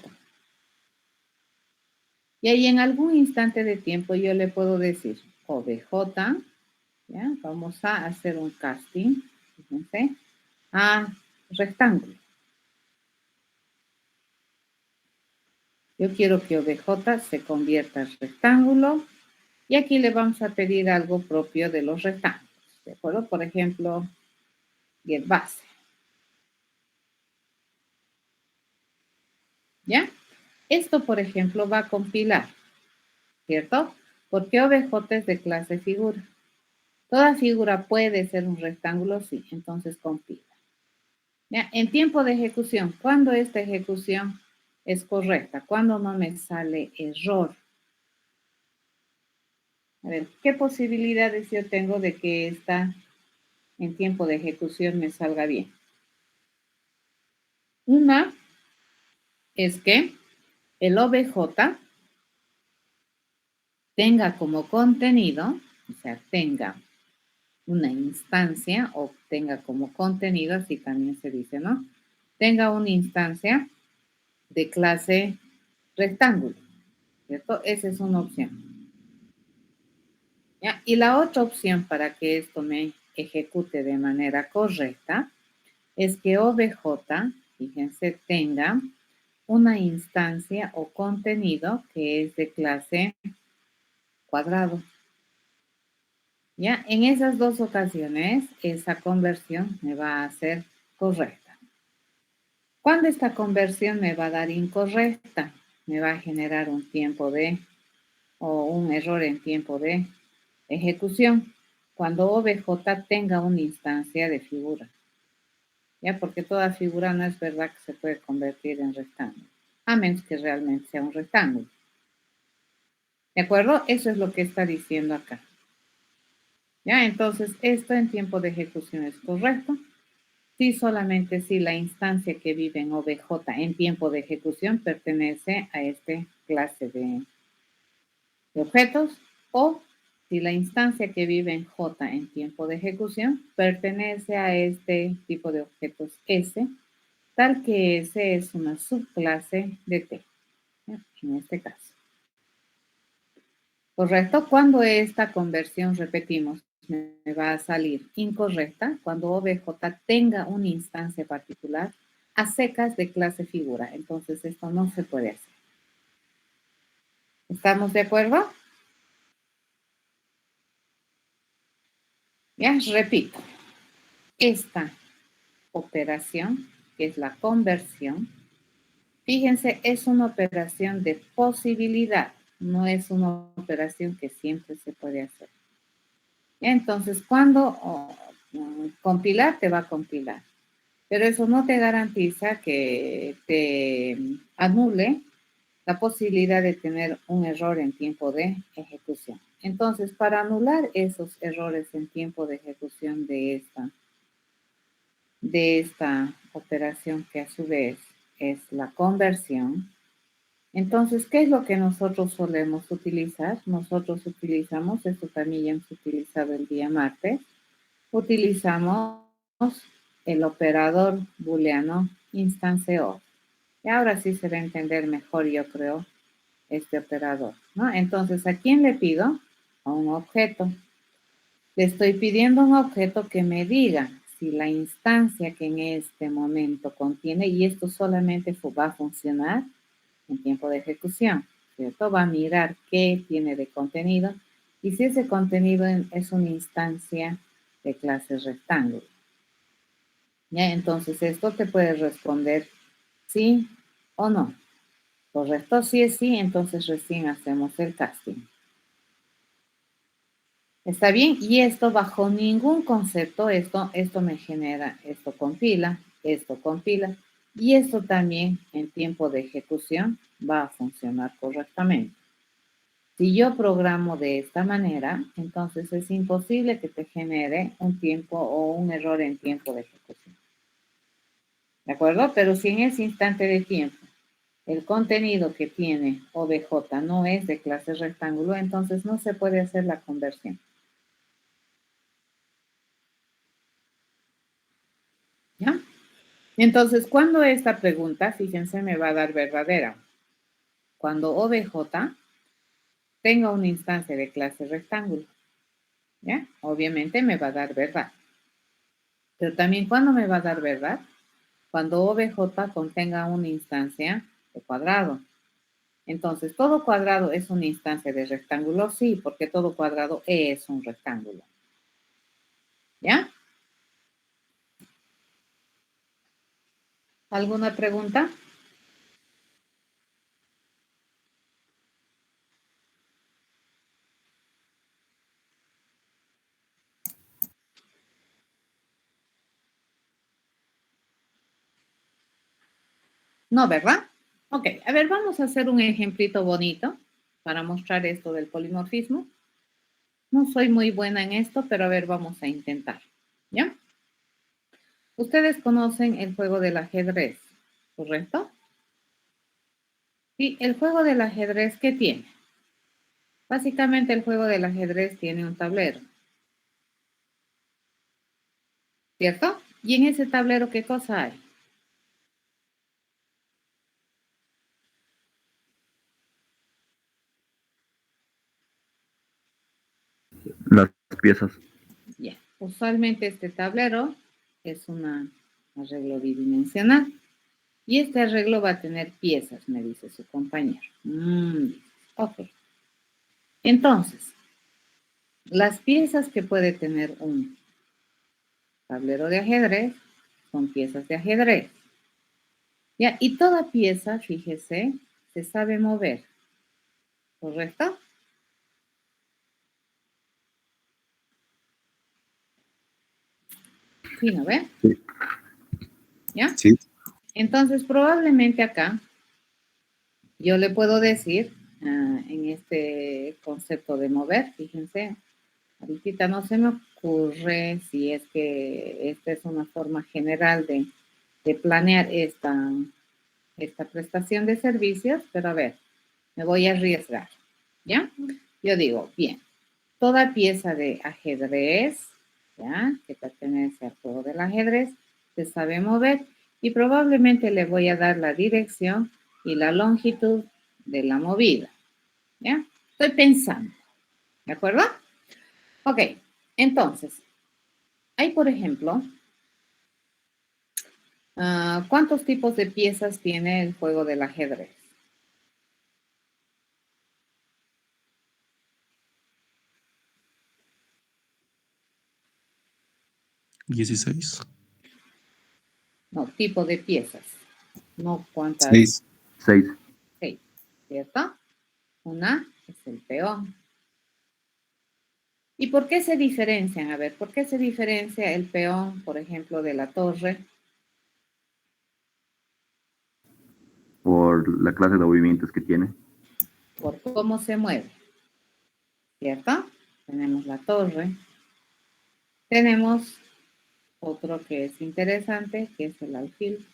Speaker 1: Y ahí en algún instante de tiempo yo le puedo decir OBJ, ¿ya? Vamos a hacer un casting, fíjense, a rectángulo. Yo quiero que OBJ se convierta en rectángulo y aquí le vamos a pedir algo propio de los rectángulos, ¿de acuerdo? Por ejemplo, get base. ¿Ya? Esto, por ejemplo, va a compilar, ¿cierto? Porque OBJ es de clase figura. Toda figura puede ser un rectángulo, sí, entonces compila. ¿Ya? En tiempo de ejecución, ¿cuándo esta ejecución es correcta? ¿Cuándo no me sale error? A ver, ¿qué posibilidades yo tengo de que esta en tiempo de ejecución me salga bien? Una es que el OBJ tenga como contenido, o sea, tenga una instancia o tenga como contenido, así también se dice, ¿no? Tenga una instancia de clase rectángulo, ¿cierto? Esa es una opción. ¿Ya? Y la otra opción para que esto me ejecute de manera correcta es que OBJ, fíjense, tenga una instancia o contenido que es de clase cuadrado. ¿Ya? En esas dos ocasiones, esa conversión me va a ser correcta. ¿Cuándo esta conversión me va a dar incorrecta? me va a generar un tiempo de, o un error en tiempo de ejecución cuando OBJ tenga una instancia de figura. ¿Ya? Porque toda figura no es verdad que se puede convertir en rectángulo, a menos que realmente sea un rectángulo. ¿De acuerdo? Eso es lo que está diciendo acá. ¿Ya? Entonces, esto en tiempo de ejecución es correcto. Sí, solamente si la instancia que vive en OBJ en tiempo de ejecución pertenece a esta clase de objetos, o si la instancia que vive en J en tiempo de ejecución pertenece a este tipo de objetos S, tal que S es una subclase de T, ¿ya? En este caso. ¿Correcto? Cuando esta conversión, repetimos, me va a salir incorrecta, cuando OBJ tenga una instancia particular a secas de clase figura. Entonces, esto no se puede hacer. ¿Estamos de acuerdo? Ya, repito. Esta operación, que es la conversión, fíjense, es una operación de posibilidad, no es una operación que siempre se puede hacer. Entonces, cuando compilar, te va a compilar, pero eso no te garantiza que te anule la posibilidad de tener un error en tiempo de ejecución. Entonces, para anular esos errores en tiempo de ejecución de esta operación, que a su vez es la conversión, entonces, ¿qué es lo que nosotros solemos utilizar? Nosotros utilizamos, esto también ya hemos utilizado el día martes, utilizamos el operador booleano instance of. Y ahora sí se va a entender mejor, yo creo, este operador, ¿no? Entonces, ¿a quién le pido? A un objeto. Le estoy pidiendo a un objeto que me diga si la instancia que en este momento contiene, y esto solamente va a funcionar en tiempo de ejecución, ¿cierto? Va a mirar qué tiene de contenido y si ese contenido es una instancia de clase rectángulo. ¿Ya? Entonces, esto te puede responder sí o no. Correcto, si es sí, entonces recién hacemos el casting. ¿Está bien? Y esto bajo ningún concepto, esto me genera, esto compila, y esto también en tiempo de ejecución va a funcionar correctamente. Si yo programo de esta manera, entonces es imposible que te genere un tiempo o un error en tiempo de ejecución. ¿De acuerdo? Pero si en ese instante de tiempo el contenido que tiene OBJ no es de clase rectángulo, entonces no se puede hacer la conversión. ¿Ya? Entonces, cuando esta pregunta, fíjense, me va a dar verdadera. Cuando OBJ tenga una instancia de clase rectángulo, ¿ya? Obviamente me va a dar verdad. Pero también, ¿cuándo me va a dar verdad? Cuando OBJ contenga una instancia de cuadrado. Entonces, ¿todo cuadrado es una instancia de rectángulo? Sí, porque todo cuadrado es un rectángulo. ¿Ya? ¿Alguna pregunta? No, ¿verdad? Ok, a ver, vamos a hacer un ejemplito bonito para mostrar esto del polimorfismo. No soy muy buena en esto, pero a ver, vamos a intentar. ¿Ya? Ustedes conocen el juego del ajedrez, ¿correcto? Sí, el juego del ajedrez, ¿qué tiene? Básicamente el juego del ajedrez tiene un tablero, ¿cierto? Y en ese tablero, ¿qué cosa hay?
Speaker 2: Las piezas.
Speaker 1: Ya. Usualmente este tablero es un arreglo bidimensional y este arreglo va a tener piezas, me dice su compañero. Ok. Entonces, las piezas que puede tener un tablero de ajedrez son piezas de ajedrez. Ya, y toda pieza, fíjese, se sabe mover, ¿correcto? Sí, ¿no ve?
Speaker 2: Sí.
Speaker 1: ¿Ya?
Speaker 3: Sí.
Speaker 1: Entonces, probablemente acá yo le puedo decir, en este concepto de mover, fíjense, ahorita no se me ocurre si es que esta es una forma general de planear esta prestación de servicios, pero a ver, me voy a arriesgar, ¿ya? Yo digo, bien, toda pieza de ajedrez, ¿ya? Que pertenece al juego del ajedrez, se sabe mover y probablemente le voy a dar la dirección y la longitud de la movida, ¿ya? Estoy pensando, ¿de acuerdo? Ok, entonces, hay, por ejemplo, ¿cuántos tipos de piezas tiene el juego del ajedrez?
Speaker 3: 16.
Speaker 1: No, tipo de piezas, no cuántas.
Speaker 3: 6.
Speaker 2: 6.
Speaker 1: 6, ¿cierto? Una es el peón. ¿Y por qué se diferencian? A ver, ¿por qué se diferencia el peón, por ejemplo, de la torre?
Speaker 2: Por la clase de movimientos que tiene.
Speaker 1: Por cómo se mueve, ¿cierto? Tenemos la torre. Tenemos otro que es interesante, que es el alfil.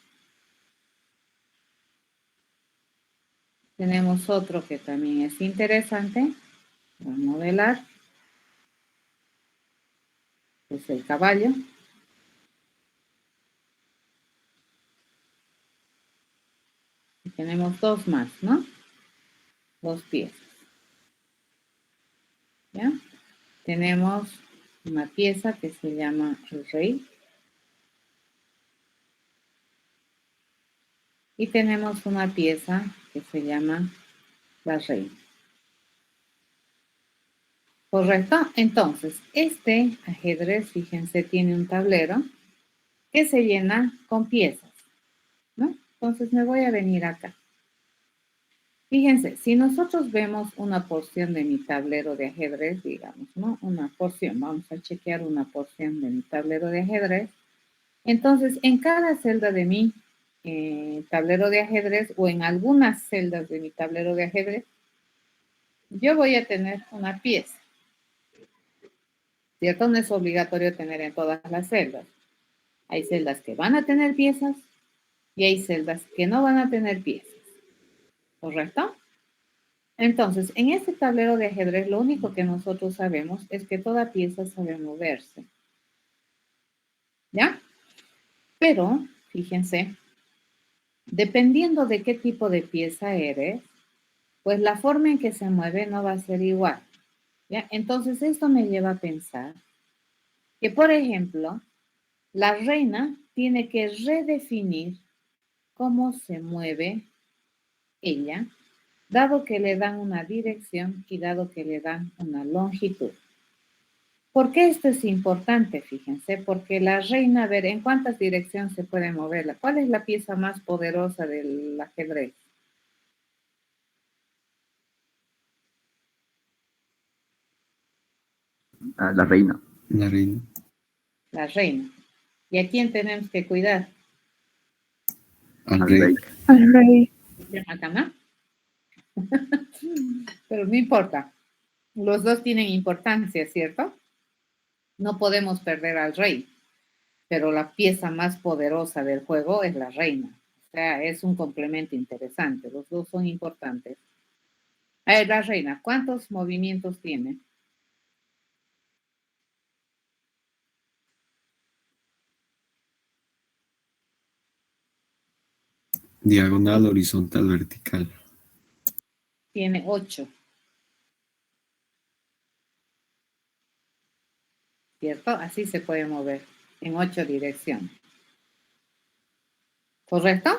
Speaker 1: Tenemos otro que también es interesante, para modelar, que es el caballo. Y tenemos dos más, ¿no? Dos piezas. ¿Ya? Tenemos una pieza que se llama el rey. Y tenemos una pieza que se llama la reina. ¿Correcto? Entonces, este ajedrez, fíjense, tiene un tablero que se llena con piezas, ¿no? Entonces me voy a venir acá. Fíjense, si nosotros vemos una porción de mi tablero de ajedrez, digamos, ¿no? Una porción, vamos a chequear una porción de mi tablero de ajedrez. Entonces, en cada celda de mi tablero de ajedrez o en algunas celdas de mi tablero de ajedrez, yo voy a tener una pieza. ¿Cierto? No es obligatorio tener en todas las celdas. Hay celdas que van a tener piezas y hay celdas que no van a tener piezas. ¿Correcto? Entonces, en este tablero de ajedrez, lo único que nosotros sabemos es que toda pieza sabe moverse. ¿Ya? Pero, fíjense, dependiendo de qué tipo de pieza eres, pues la forma en que se mueve no va a ser igual. ¿Ya? Entonces, esto me lleva a pensar que, por ejemplo, la reina tiene que redefinir cómo se mueve ella, dado que le dan una dirección y dado que le dan una longitud. ¿Por qué esto es importante? Fíjense, porque la reina, a ver, ¿en cuántas direcciones se puede moverla? ¿Cuál es la pieza más poderosa del ajedrez?
Speaker 2: La reina.
Speaker 3: La reina.
Speaker 1: La reina. ¿Y a quién tenemos que cuidar?
Speaker 3: Al
Speaker 2: Al
Speaker 3: rey.
Speaker 2: rey.
Speaker 4: Al rey.
Speaker 1: Acá, ¿no? Pero no importa. Los dos tienen importancia, ¿cierto? No podemos perder al rey, pero la pieza más poderosa del juego es la reina. O sea, es un complemento interesante. Los dos son importantes. A ver, la reina, ¿cuántos movimientos tiene?
Speaker 3: Diagonal, horizontal, vertical.
Speaker 1: Tiene 8. ¿Cierto? Así se puede mover en 8 direcciones. ¿Correcto?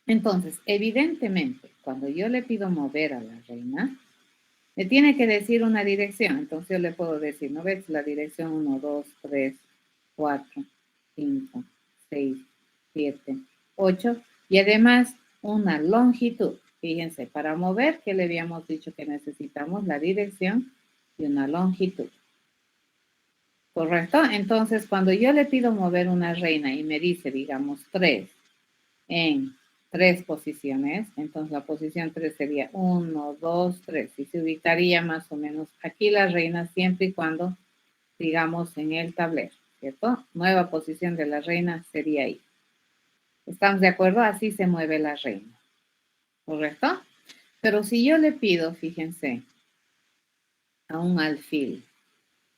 Speaker 1: Entonces, evidentemente, cuando yo le pido mover a la reina, me tiene que decir una dirección. Entonces yo le puedo decir, ¿no ves? La dirección 1, 2, 3, 4, 5, 6, 7, 8 y además una longitud. Fíjense, para mover, ¿qué le habíamos dicho que necesitamos? La dirección y una longitud. ¿Correcto? Entonces, cuando yo le pido mover una reina y me dice, digamos, 3 en 3 posiciones, entonces la posición 3 sería 1, 2, 3, y se ubicaría más o menos aquí la reina siempre y cuando, digamos, en el tablero, ¿cierto? Nueva posición de la reina sería ahí. ¿Estamos de acuerdo? Así se mueve la reina, ¿correcto? Pero si yo le pido, fíjense, a un alfil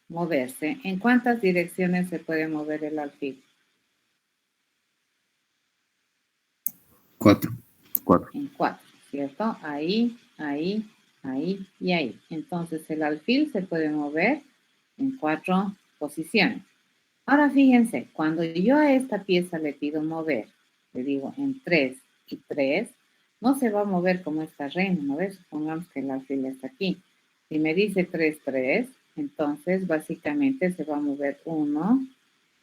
Speaker 1: moverse, ¿en cuántas direcciones se puede mover el alfil?
Speaker 3: 4.
Speaker 2: 4.
Speaker 1: En 4, ¿cierto? Ahí, ahí, ahí y ahí. Entonces el alfil se puede mover en 4 posiciones. Ahora fíjense, cuando yo a esta pieza le pido mover, le digo en 3 y 3, no se va a mover como esta reina, ¿no ves? Supongamos que el alfil está aquí. Si me dice 3, 3, entonces básicamente se va a mover 1,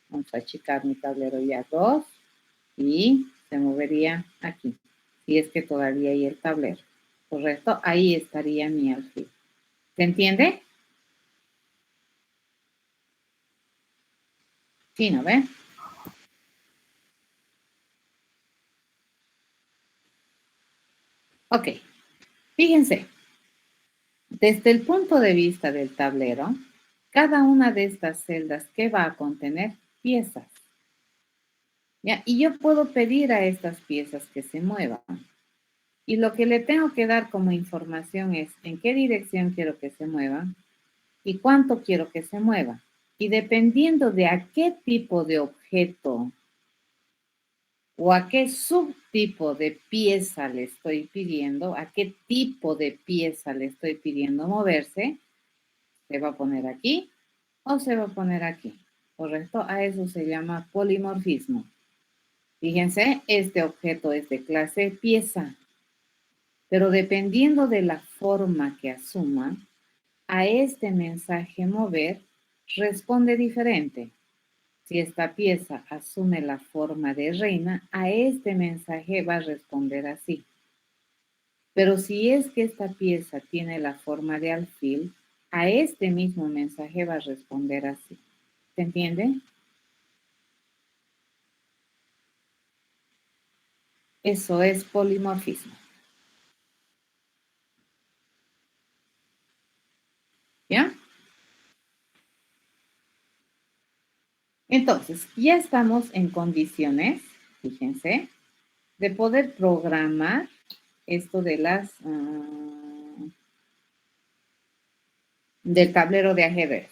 Speaker 1: vamos a achicar mi tablero ya 2, y se movería aquí. Si es que todavía hay el tablero, ¿correcto? Ahí estaría mi alfil. ¿Se entiende? Sí, ¿no ve? Ok, fíjense, desde el punto de vista del tablero, cada una de estas celdas que va a contener piezas. ¿Ya? Y yo puedo pedir a estas piezas que se muevan. Y lo que le tengo que dar como información es en qué dirección quiero que se muevan y cuánto quiero que se mueva. Y dependiendo de a qué tipo de objeto o a qué subtipo de pieza le estoy pidiendo, a qué tipo de pieza le estoy pidiendo moverse, se va a poner aquí o se va a poner aquí. ¿Correcto? A eso se llama polimorfismo. Fíjense, este objeto es de clase pieza, pero dependiendo de la forma que asuma, a este mensaje mover responde diferente. Si esta pieza asume la forma de reina, a este mensaje va a responder así. Pero si es que esta pieza tiene la forma de alfil, a este mismo mensaje va a responder así. ¿Se entiende? Eso es polimorfismo. ¿Ya? Entonces, ya estamos en condiciones, fíjense, de poder programar esto de las del tablero de ajedrez.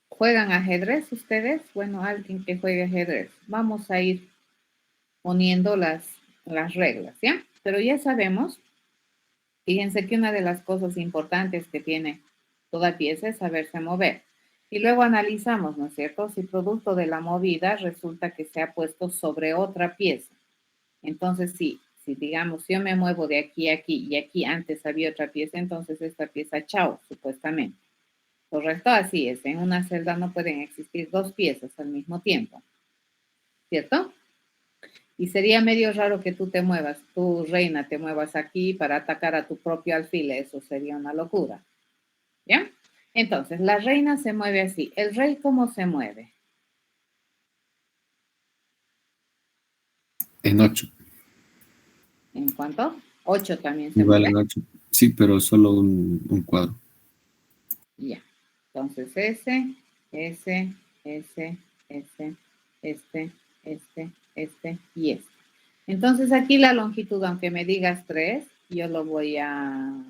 Speaker 1: ¿Juegan ajedrez ustedes? Bueno, alguien que juegue ajedrez. Vamos a ir poniendo las reglas, ¿ya? Pero ya sabemos, fíjense que una de las cosas importantes que tiene toda pieza es saberse mover. Y luego analizamos, ¿no es cierto? Si producto de la movida resulta que se ha puesto sobre otra pieza. Entonces, sí, si digamos yo me muevo de aquí a aquí y aquí antes había otra pieza, entonces esta pieza, chao, supuestamente. ¿Correcto? Así es. En una celda no pueden existir 2 piezas al mismo tiempo. ¿Cierto? Y sería medio raro que tú te muevas, tú reina, te muevas aquí para atacar a tu propio alfil. Eso sería una locura. ¿Ya? Entonces, la reina se mueve así. ¿El rey cómo se mueve?
Speaker 3: En 8.
Speaker 1: ¿En cuánto? 8 también se
Speaker 3: Igual
Speaker 1: mueve.
Speaker 3: en 8. Sí, pero solo un cuadro.
Speaker 1: Ya. Entonces, ese, este y este. Entonces, aquí la longitud, aunque me digas 3, yo lo voy a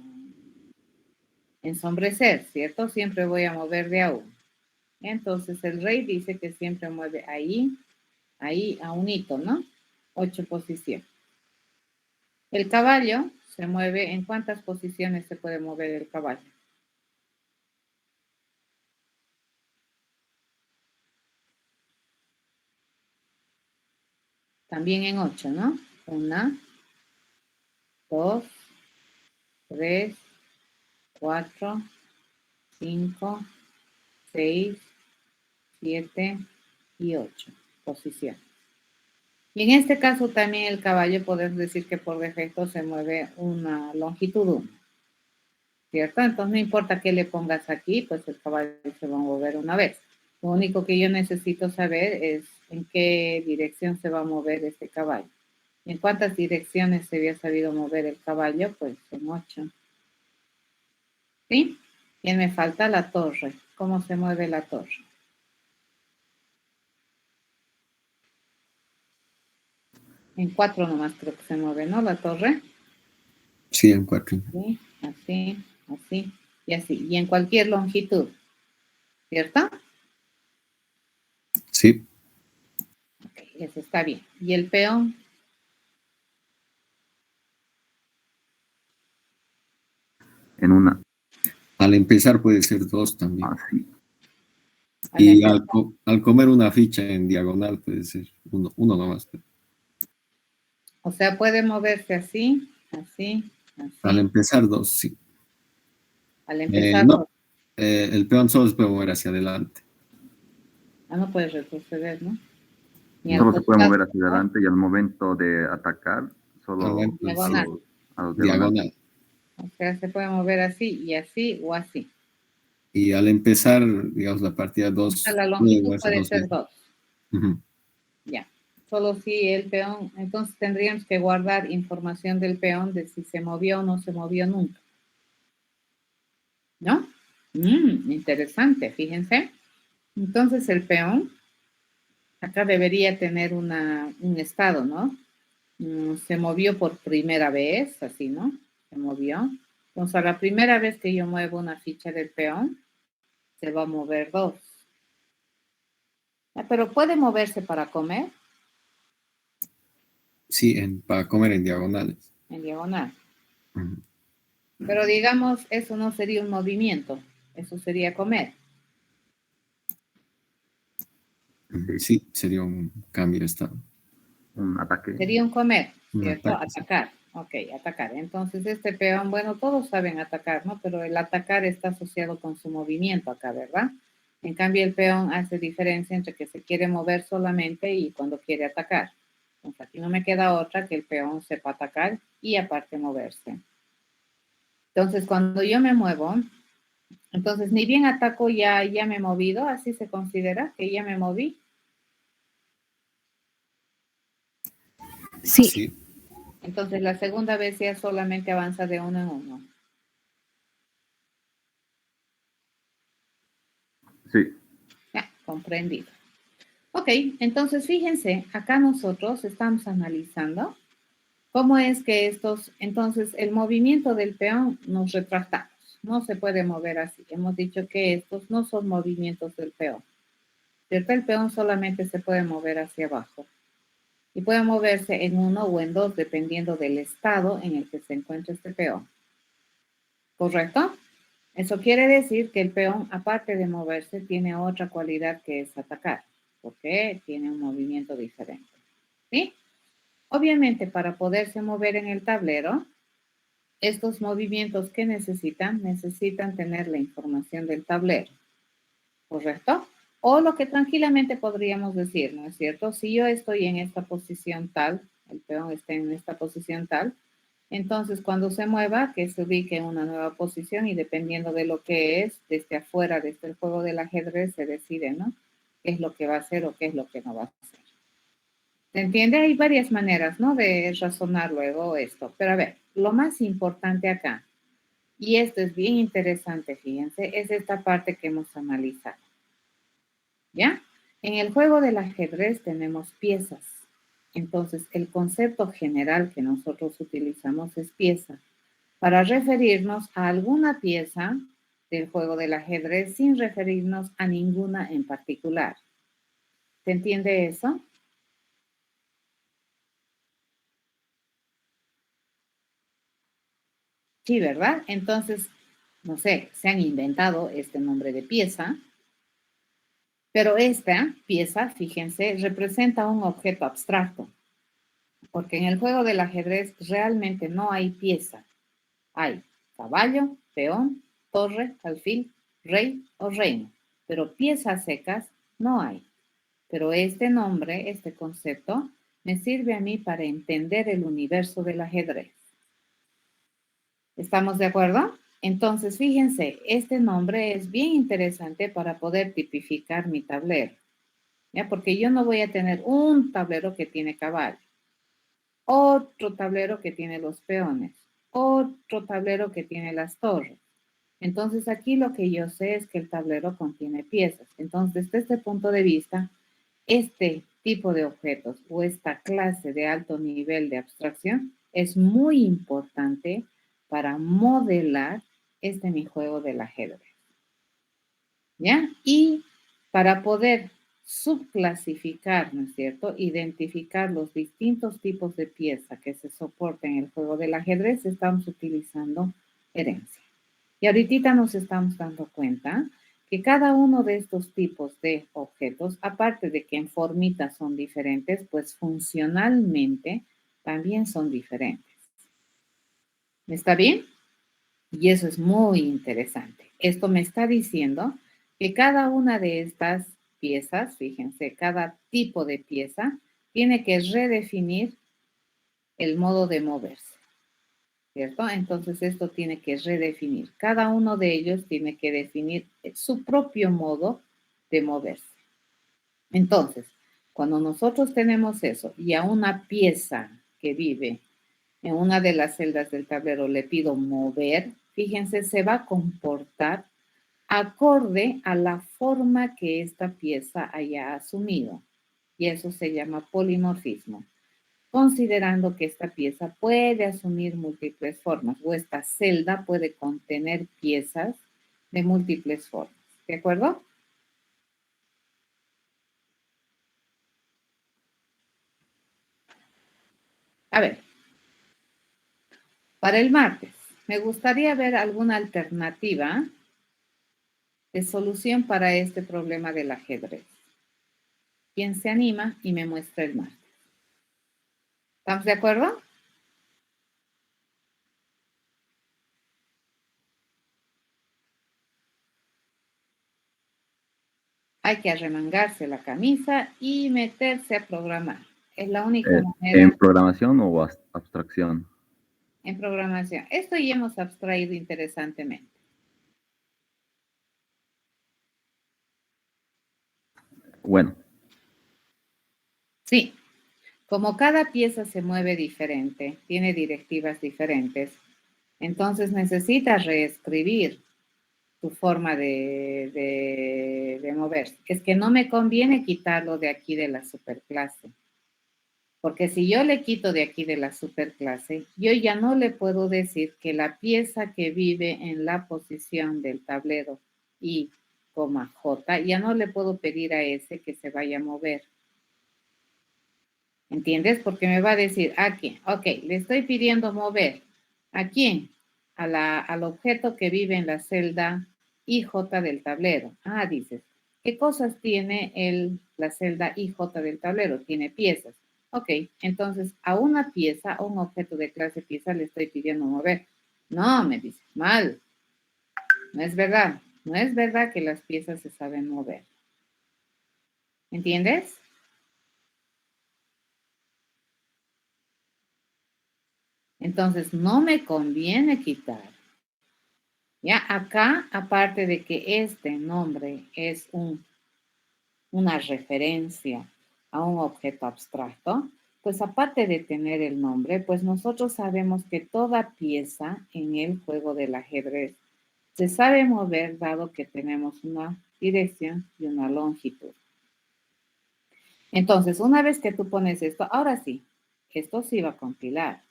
Speaker 1: ensombrecer, ¿cierto? Siempre voy a mover de a uno. Entonces, el rey dice que siempre mueve ahí, ahí a un hito, ¿no? 8 posiciones. El caballo se mueve, ¿en cuántas posiciones se puede mover el caballo? También en 8, ¿no? 1, 2, 3, 4, 5, 6, 7 y 8 posiciones. Y en este caso también el caballo podemos decir que por defecto se mueve una longitud 1, ¿cierto? Entonces no importa qué le pongas aquí, pues el caballo se va a mover una vez. Lo único que yo necesito saber es en qué dirección se va a mover este caballo. ¿En cuántas direcciones se había sabido mover el caballo? Pues en 8. ¿Sí? Y me falta la torre. ¿Cómo se mueve la torre? En 4 nomás creo que se mueve, ¿no? La torre.
Speaker 3: Sí, en 4.
Speaker 1: Sí, así, así y así. Y en cualquier longitud, ¿cierto?
Speaker 3: Sí.
Speaker 1: Ok, eso está bien. ¿Y el peón?
Speaker 2: En una,
Speaker 3: Al empezar puede ser 2 también.
Speaker 2: así.
Speaker 1: Al
Speaker 3: Y
Speaker 1: empezar,
Speaker 3: al comer una ficha en diagonal puede ser uno nomás.
Speaker 1: o sea, puede moverse así, así,
Speaker 3: Al
Speaker 1: así.
Speaker 3: empezar 2, sí.
Speaker 1: Al empezar,
Speaker 3: No, el peón solo se puede mover hacia adelante.
Speaker 1: no puede retroceder, ¿no? Ni al
Speaker 2: Solo se puede
Speaker 1: costado,
Speaker 2: mover hacia
Speaker 1: ¿no?
Speaker 2: adelante y al momento de atacar,
Speaker 3: Al
Speaker 2: solo
Speaker 3: momento
Speaker 2: a
Speaker 1: Diagonal.
Speaker 2: los diagonales.
Speaker 3: diagonal.
Speaker 1: O sea, se puede mover así y así o así.
Speaker 3: Y al empezar, digamos, la partida
Speaker 1: O sea,
Speaker 3: 2,
Speaker 1: la
Speaker 3: puede
Speaker 1: longitud
Speaker 3: moverse
Speaker 1: puede
Speaker 3: 2
Speaker 1: ser
Speaker 3: veces.
Speaker 1: 2.
Speaker 3: Ujú.
Speaker 1: Ya. Solo si el peón, entonces tendríamos que guardar información del peón de si se movió o no se movió nunca. ¿No? Interesante, fíjense. Entonces el peón acá debería tener un estado, ¿no? Se movió por primera vez, así, ¿no? Se movió. Entonces a la primera vez que yo muevo una ficha del peón, se va a mover 2. Pero puede moverse para comer
Speaker 3: Sí, para comer en diagonales.
Speaker 1: en diagonal.
Speaker 3: Ujú.
Speaker 1: Pero digamos, eso no sería un movimiento, eso sería comer.
Speaker 3: Ujú.
Speaker 2: Sí,
Speaker 3: Sí, sería un cambio de estado.
Speaker 2: un ataque.
Speaker 1: Sería un comer,
Speaker 3: Un
Speaker 1: ¿cierto?
Speaker 3: ataque, sí.
Speaker 1: Atacar. Ok, atacar. Entonces este peón, bueno, todos saben atacar, ¿no? Pero el atacar está asociado con su movimiento acá, ¿verdad? En cambio, el peón hace diferencia entre que se quiere mover solamente y cuando quiere atacar. Entonces aquí no me queda otra que el peón sepa atacar y aparte moverse. Entonces, cuando yo me muevo, entonces ni bien ataco ya me he movido, así se considera que ya me moví.
Speaker 4: Sí,
Speaker 3: Sí,
Speaker 1: Entonces la segunda vez ya solamente avanza de uno en uno.
Speaker 2: Sí,
Speaker 1: Ya, comprendido. Ok, entonces fíjense, acá nosotros estamos analizando cómo es que entonces el movimiento del peón nos retractamos. No se puede mover así. Hemos dicho que estos no son movimientos del peón. ¿Cierto? El peón solamente se puede mover hacia abajo. Y puede moverse en uno o en dos dependiendo del estado en el que se encuentra este peón. ¿Correcto? Eso quiere decir que el peón, aparte de moverse, tiene otra cualidad que es atacar, porque tiene un movimiento diferente. ¿Sí? Obviamente, para poderse mover en el tablero, estos movimientos que necesitan tener la información del tablero, ¿correcto? O lo que tranquilamente podríamos decir, ¿no es cierto? Si yo estoy en esta posición tal, el peón está en esta posición tal, entonces cuando se mueva, que se ubique en una nueva posición y dependiendo de lo que es, desde afuera, desde el juego del ajedrez, se decide, ¿no? ¿Qué es lo que va a hacer o qué es lo que no va a hacer? ¿Se entiende? Hay varias maneras, ¿no? De razonar luego esto. Pero a ver, lo más importante acá, y esto es bien interesante, fíjense, es esta parte que hemos analizado. ¿Ya? En el juego del ajedrez tenemos piezas. Entonces, el concepto general que nosotros utilizamos es pieza para referirnos a alguna pieza del juego del ajedrez sin referirnos a ninguna en particular. ¿Se entiende eso? Sí, ¿verdad? Entonces, no sé, se han inventado este nombre de pieza, pero esta pieza, fíjense, representa un objeto abstracto, porque en el juego del ajedrez realmente no hay pieza. Hay caballo, peón, torre, alfil, rey o reina, pero piezas secas no hay. Pero este nombre, este concepto, me sirve a mí para entender el universo del ajedrez. ¿Estamos de acuerdo? Entonces, fíjense, este nombre es bien interesante para poder tipificar mi tablero, ¿ya? Porque yo no voy a tener un tablero que tiene caballo, otro tablero que tiene los peones, otro tablero que tiene las torres. Entonces, aquí lo que yo sé es que el tablero contiene piezas. Entonces, desde este punto de vista, este tipo de objetos o esta clase de alto nivel de abstracción es muy importante para modelar mi juego del ajedrez. ¿Ya? Y para poder subclasificar, ¿no es cierto? Identificar los distintos tipos de pieza que se soportan en el juego del ajedrez, estamos utilizando herencia. Y ahorita nos estamos dando cuenta que cada uno de estos tipos de objetos, aparte de que en formita son diferentes, pues funcionalmente también son diferentes. ¿Está bien? Y eso es muy interesante. Esto me está diciendo que cada una de estas piezas, fíjense, cada tipo de pieza tiene que redefinir el modo de moverse, ¿cierto? Entonces esto tiene que redefinir. Cada uno de ellos tiene que definir su propio modo de moverse. Entonces, cuando nosotros tenemos eso y a una pieza que vive en una de las celdas del tablero le pido mover, fíjense, se va a comportar acorde a la forma que esta pieza haya asumido. Y eso se llama polimorfismo, considerando que esta pieza puede asumir múltiples formas o esta celda puede contener piezas de múltiples formas. ¿De acuerdo? A ver, para el martes, me gustaría ver alguna alternativa de solución para este problema del ajedrez. ¿Quién se anima y me muestra el martes? ¿Estamos de acuerdo? Hay que arremangarse la camisa y meterse a programar. Es la única manera.
Speaker 2: ¿En programación o abstracción?
Speaker 1: En programación. Esto ya hemos abstraído interesantemente.
Speaker 2: Bueno.
Speaker 1: Sí. Como cada pieza se mueve diferente, tiene directivas diferentes, entonces necesitas reescribir tu forma de moverse. Es que no me conviene quitarlo de aquí de la superclase. Porque si yo le quito de aquí de la superclase, yo ya no le puedo decir que la pieza que vive en la posición del tablero I, J, ya no le puedo pedir a ese que se vaya a mover. ¿Entiendes? Porque me va a decir, aquí, ok, le estoy pidiendo mover. ¿A quién? Al objeto que vive en la celda IJ del tablero. Ah, dices, ¿qué cosas tiene la celda IJ del tablero? Tiene piezas. Ok, entonces a una pieza, a un objeto de clase pieza le estoy pidiendo mover. No, me dices, mal. No es verdad. No es verdad que las piezas se saben mover. ¿Entiendes? Entonces, no me conviene quitar. Ya acá, aparte de que este nombre es una referencia a un objeto abstracto, pues aparte de tener el nombre, pues nosotros sabemos que toda pieza en el juego del ajedrez se sabe mover dado que tenemos una dirección y una longitud. Entonces, una vez que tú pones esto, ahora sí, esto sí va a compilar.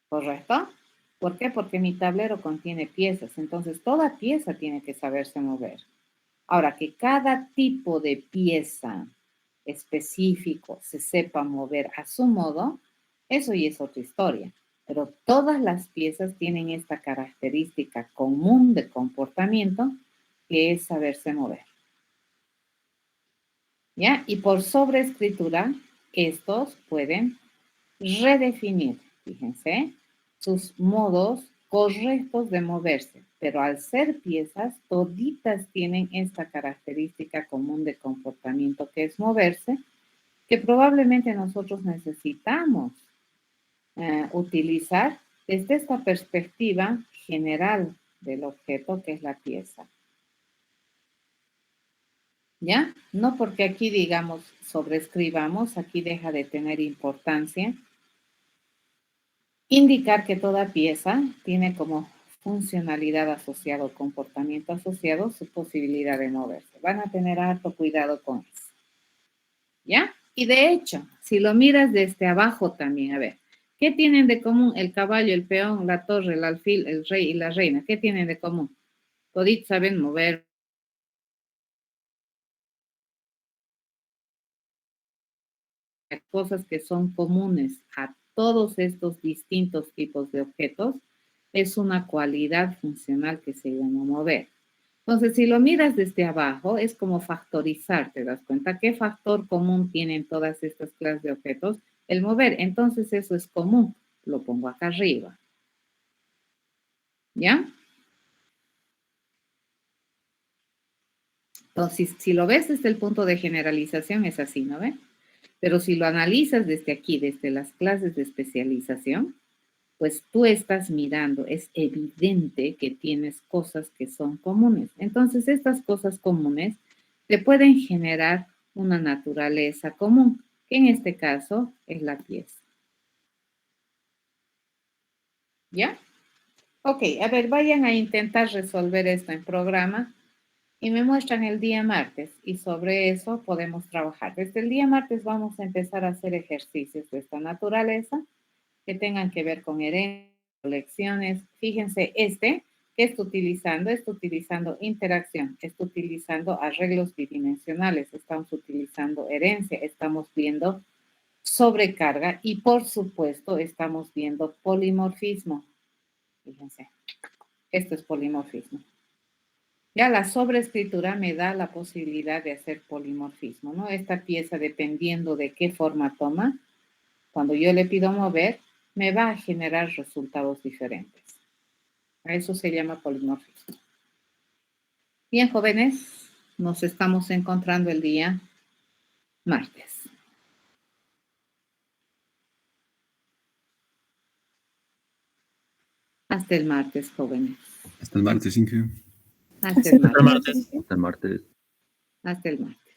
Speaker 1: ¿Correcto? ¿Por qué? Porque mi tablero contiene piezas, entonces toda pieza tiene que saberse mover. Ahora, que cada tipo de pieza específico se sepa mover a su modo, eso ya es otra historia. Pero todas las piezas tienen esta característica común de comportamiento que es saberse mover. ¿Ya? Y por sobreescritura, estos pueden redefinir, fíjense, sus modos correctos de moverse, pero al ser piezas, toditas tienen esta característica común de comportamiento que es moverse que probablemente nosotros necesitamos utilizar desde esta perspectiva general del objeto que es la pieza. ¿Ya? No porque aquí, digamos, sobrescribamos, aquí deja de tener importancia. Indicar que toda pieza tiene como funcionalidad asociada o comportamiento asociado su posibilidad de moverse. Van a tener harto cuidado con eso. ¿Ya? Y de hecho, si lo miras desde abajo también, a ver, ¿qué tienen de común el caballo, el peón, la torre, el alfil, el rey y la reina? ¿Qué tienen de común? Toditos saben mover. Cosas que son comunes a todos estos distintos tipos de objetos es una cualidad funcional que se llama mover. Entonces, si lo miras desde abajo, es como factorizar, ¿te das cuenta? ¿Qué factor común tienen todas estas clases de objetos? El mover. Entonces, eso es común. Lo pongo acá arriba. ¿Ya? Entonces, si lo ves desde el punto de generalización, es así, ¿no ven? Pero si lo analizas desde aquí, desde las clases de especialización, pues tú estás mirando, es evidente que tienes cosas que son comunes. Entonces, estas cosas comunes te pueden generar una naturaleza común, que en este caso es la pieza. ¿Ya? Ok, a ver, vayan a intentar resolver esto en programa y me muestran el día martes y sobre eso podemos trabajar. Desde el día martes vamos a empezar a hacer ejercicios de esta naturaleza que tengan que ver con herencia, lecciones. Fíjense, ¿qué está utilizando interacción, está utilizando arreglos bidimensionales, estamos utilizando herencia, estamos viendo sobrecarga y por supuesto estamos viendo polimorfismo. Fíjense, esto es polimorfismo. Ya la sobreescritura me da la posibilidad de hacer polimorfismo, ¿no? Esta pieza, dependiendo de qué forma toma, cuando yo le pido mover, me va a generar resultados diferentes. A eso se llama polimorfismo. Bien, jóvenes, nos estamos encontrando el día martes. Hasta el martes, jóvenes.
Speaker 3: Hasta el martes, Inge.
Speaker 1: Hasta el martes.
Speaker 2: Hasta el martes.
Speaker 1: Hasta el martes.